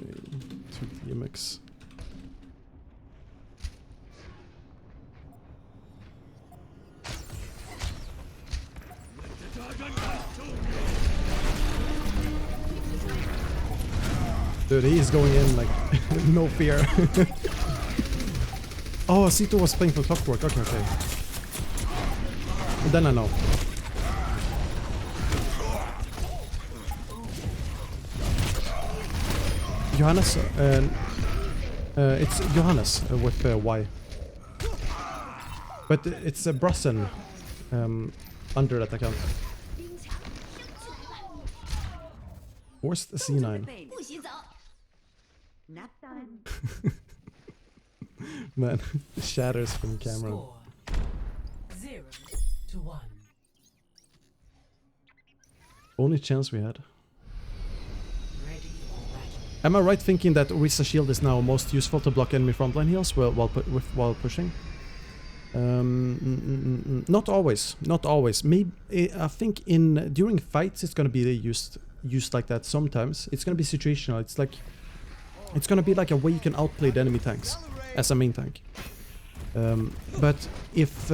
to DMX. Dude, he is going in like no fear. Oh, Sito was playing for Clockwork. Okay, okay. Then I know. Johannes, it's Johannes with Y. But it's a Brusson under that account. Where's the C9? Nap time. Man, shatters from Cameron. Score 0-1. Only chance we had. Ready for battle. Am I right thinking that Orisa Shield is now most useful to block enemy frontline heals while pushing? Not always. Not always. Maybe I think during fights it's gonna be used like that sometimes. It's gonna be situational. It's gonna be like a way you can outplay the enemy tanks as a main tank. But if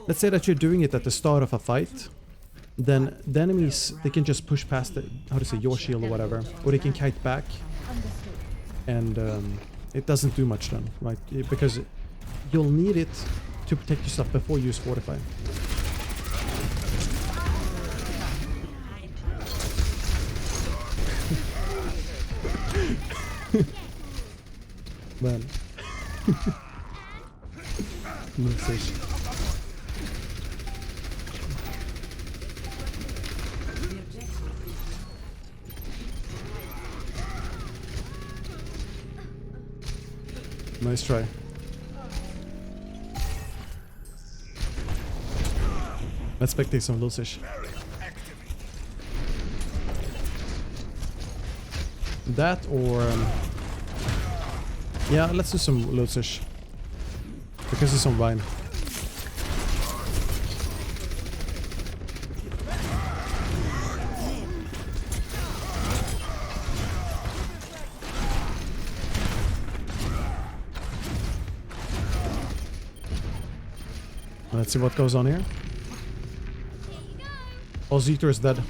let's say that you're doing it at the start of a fight, then the enemies, they can just push past the, how to say, your shield or whatever, or they can kite back, and it doesn't do much then, right? Because you'll need it to protect yourself before you use Fortify. Man. Losers. Nice try. Let's spectate some losers. That or yeah, let's do some losers because it's on Vine. Let's see what goes on here. Oh, Zetor is dead.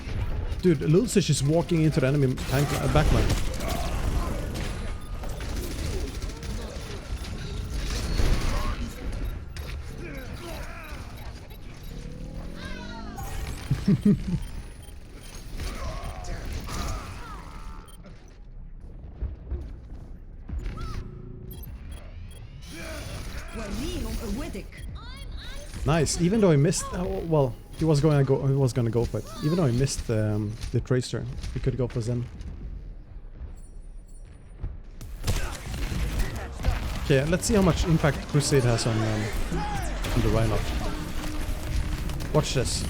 Dude, Lulsish is walking into the enemy tank backline. Nice. Even though he missed, well, he was gonna go for it. Even though he missed the tracer, he could go for Zen. Okay, let's see how much impact Crusade has on the Rhino. Watch this.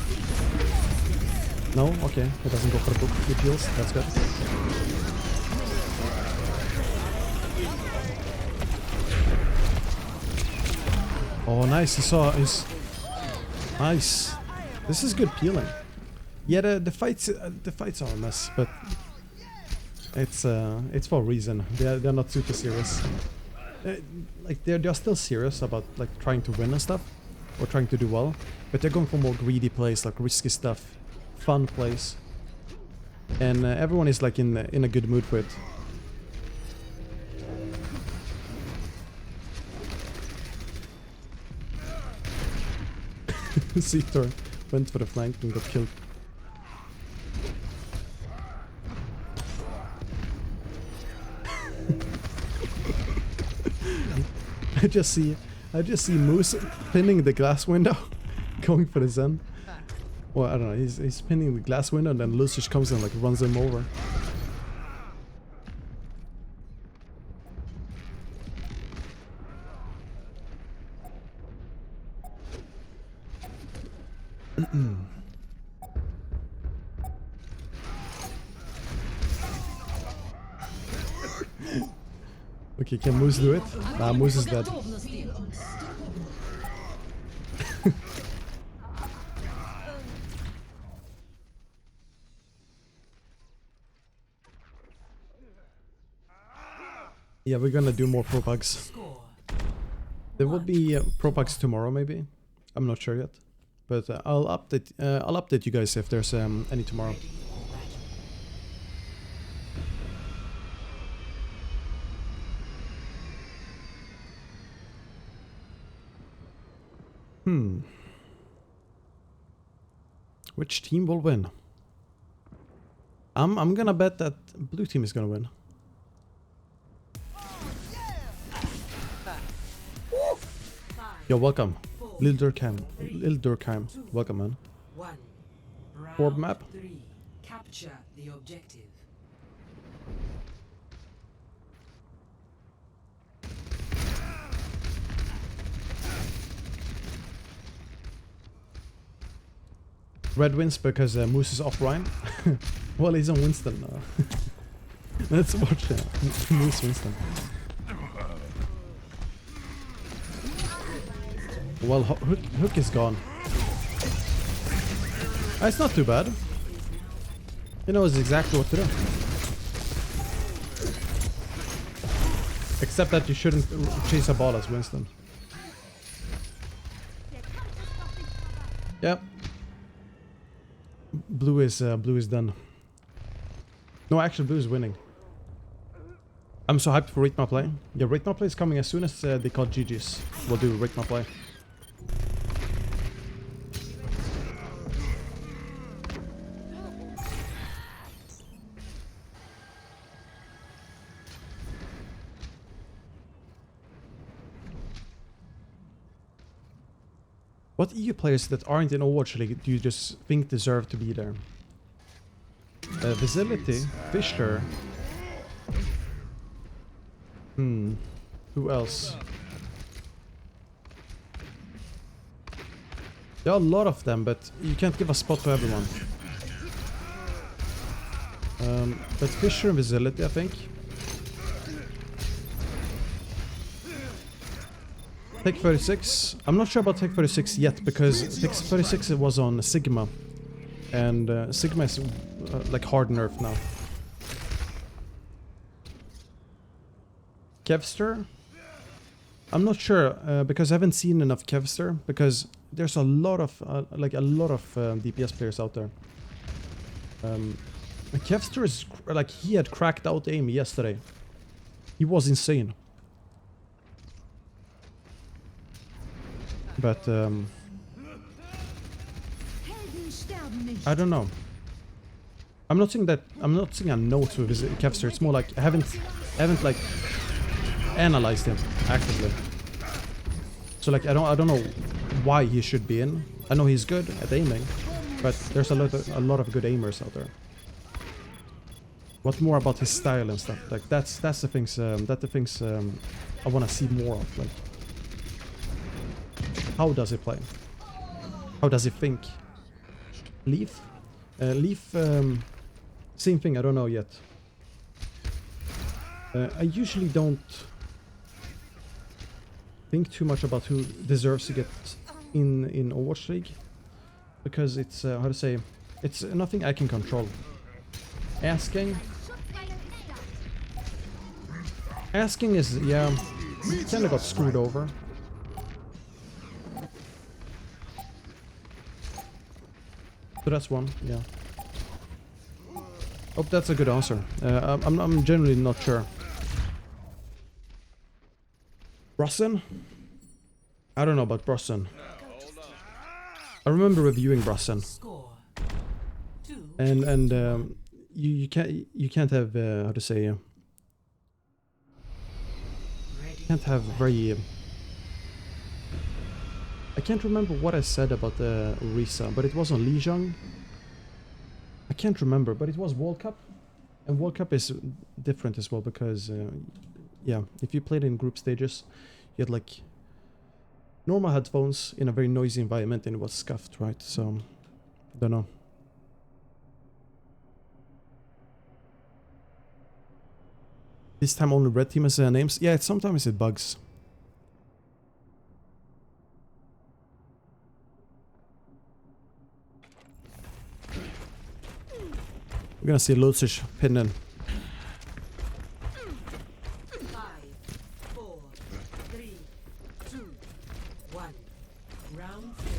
No? Okay, he doesn't go for the book. He heals. That's good. Oh, nice. He saw his... Nice. This is good peeling. Yeah, the fights are a mess, but it's for a reason. They're not super serious. Like they're still serious about like trying to win and stuff, or trying to do well, but they're going for more greedy plays, like risky stuff, fun plays, and everyone is like in a good mood for it. Zetor went for the flank and got killed. I just see Moose pinning the glass window, going for the Zen. Well, I don't know. He's pinning the glass window, and then Lucius comes and like runs him over. Okay, can Moose do it? Nah, Moose is dead. Yeah, we're gonna do more Pro Pugs. There will be Pro Pugs tomorrow, maybe. I'm not sure yet, but I'll update you guys if there's any tomorrow. Which team will win? I'm gonna bet that blue team is gonna win. Yo, welcome. Lil Durkheim. Welcome, man. Board map. 3. Capture the objective. Red wins because Moose is off Ryan. Well, he's on Winston now. Let's watch Moose Winston. Well, Hook is gone. It's not too bad. He knows exactly what to do. Except that you shouldn't chase a ball as Winston. Yep. Blue is done. No, actually, blue is winning. I'm so hyped for Rate My Play. Yeah, Rate My Play is coming as soon as they call GG's. We'll do Rate My Play. What EU players that aren't in Overwatch League do you just think deserve to be there? Facility, Fisher. Who else? There are a lot of them, but you can't give a spot to everyone. But Fisher and Facility, I think. Tech 36. I'm not sure about Tech 36 yet because Tech 36 was on Sigma, and Sigma is like hard nerf now. Kevster. I'm not sure because I haven't seen enough Kevster because there's a lot of DPS players out there. Kevster is like he had cracked out aim yesterday. He was insane. But I don't know. I'm not saying a no to visit Kevster. It's more like I haven't like analyzed him actively. So like I don't know why he should be in. I know he's good at aiming, but there's a lot of good aimers out there. What more about his style and stuff? Like that's the things I want to see more of. Like how does he play? How does he think? Leaf? Leaf, same thing, I don't know yet. I usually don't think too much about who deserves to get in Overwatch League. Because it's, how to say, it's nothing I can control. Asking is, yeah, kinda got screwed over. So that's one, yeah. Oh, that's a good answer. I'm generally not sure. Brossan? I don't know about Brossan. I remember reviewing Brossan. Score. 2. And you can't have how to say you can't have very. I can't remember what I said about the Orisa, but it was on Lijiang. I can't remember, but it was World Cup. And World Cup is different as well because, yeah, if you played in group stages, you had like normal headphones in a very noisy environment and it was scuffed, right? So, don't know. This time only red team has names? Yeah, sometimes it bugs. We're gonna see Lucic pin in. 5, 4, 3, 2, 1. Round 3.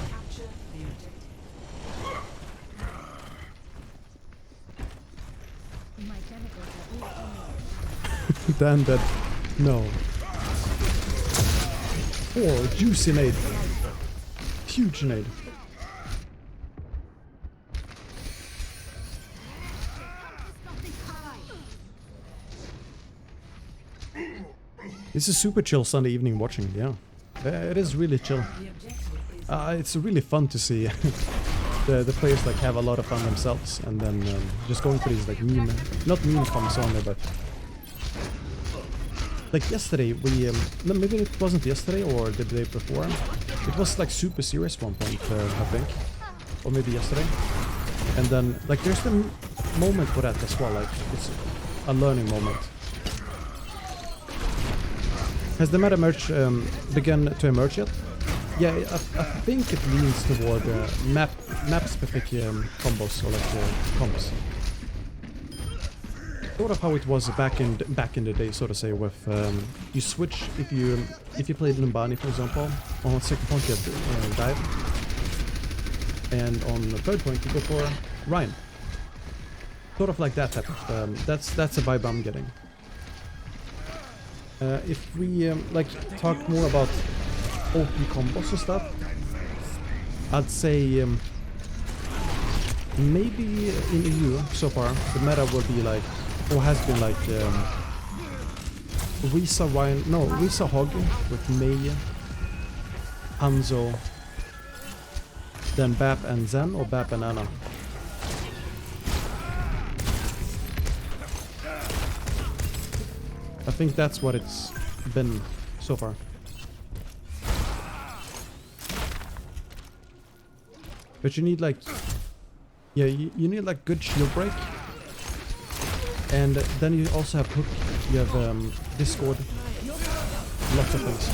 Capture the objective. Dan dead. No. Oh, juicy nade. Huge nade. This is super chill Sunday evening watching, yeah. It is really chill. It's really fun to see the players like have a lot of fun themselves and then just going for these like not meme comms only, but like yesterday we, no, maybe it wasn't yesterday or the day before, it was like super serious one point I think, or maybe yesterday, and then like there's the moment for that as well, like it's a learning moment. Has the meta merge begun to emerge yet? Yeah, I think it leans toward map-specific combos or like comps. Sort of how it was back in the day, so to say, with you switch if you played Lumbani, for example. On second point you have dive, and on the third point you go for Ryan. Sort of like that type of. That's a vibe I'm getting. If we like talk more about OP combos and stuff, I'd say maybe in EU so far the meta will be like, or has been like Risa Ryan, no Risa Hog with Mei, Hanzo, than Bap and Zen or Bap and Ana? I think that's what it's been so far. But you need like, yeah, you need like good shield break. And then you also have hook, you have Discord, lots of things.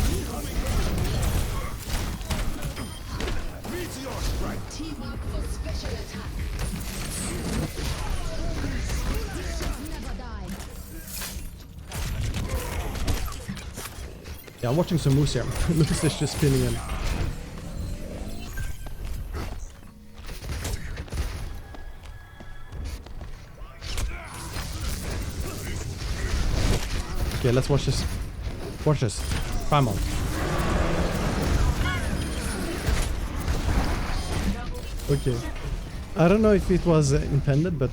Yeah, I'm watching some moves here. Lucas is just spinning in. Okay, let's watch this. Watch this. Primal. Okay. I don't know if it was intended, but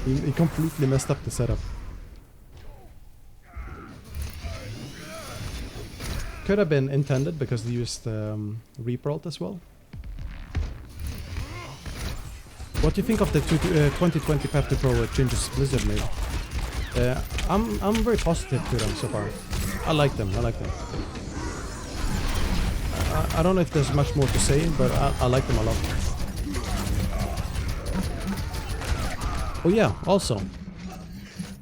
he completely messed up the setup. Could have been intended because they used Reaper ult as well. What do you think of the 2020 Path to Pro changes Blizzard made? I'm very positive to them so far. I like them. I like them. I don't know if there's much more to say, but I like them a lot. Oh yeah, also,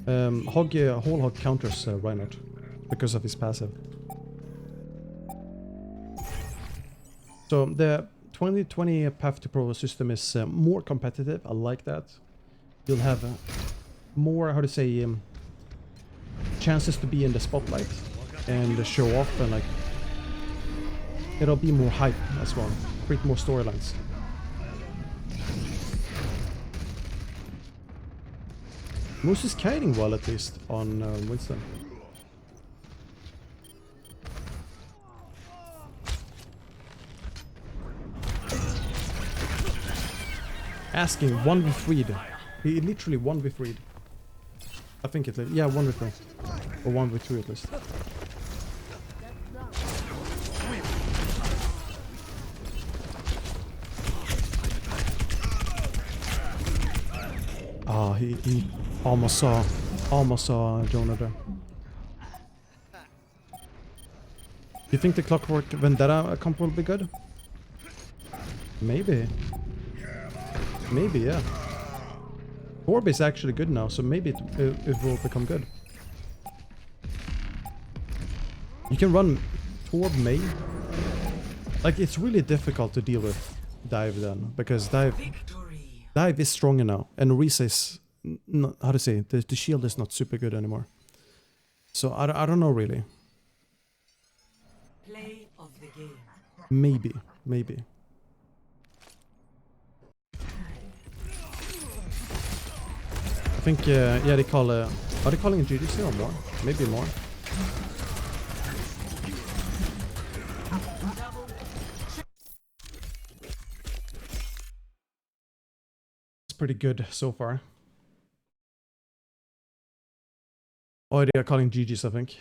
Whole Hog counters Reinhardt because of his passive. So the 2020 Path to Pro system is more competitive. I like that. You'll have more, how to say, chances to be in the spotlight and show off, and like it'll be more hype as well. Create more storylines. Moose is kiting well, at least on Winston. Asking 1v3'd. He literally 1v3'd. I think it's yeah, 1v3. Or 1v2 at least. Ah, he almost saw Jonah there. You think the Clockwork Vendetta comp will be good? Maybe. Maybe, yeah. Orb is actually good now, so maybe it will become good. You can run Torb May. Like, it's really difficult to deal with Dive then, because Dive is stronger now, and Orisa is not, how to say, the shield is not super good anymore. So I don't know really. Play of the game. Maybe. I think, yeah, they call, are they calling it GDC or more? Maybe more. It's pretty good so far. Oh, they are calling GGs, I think.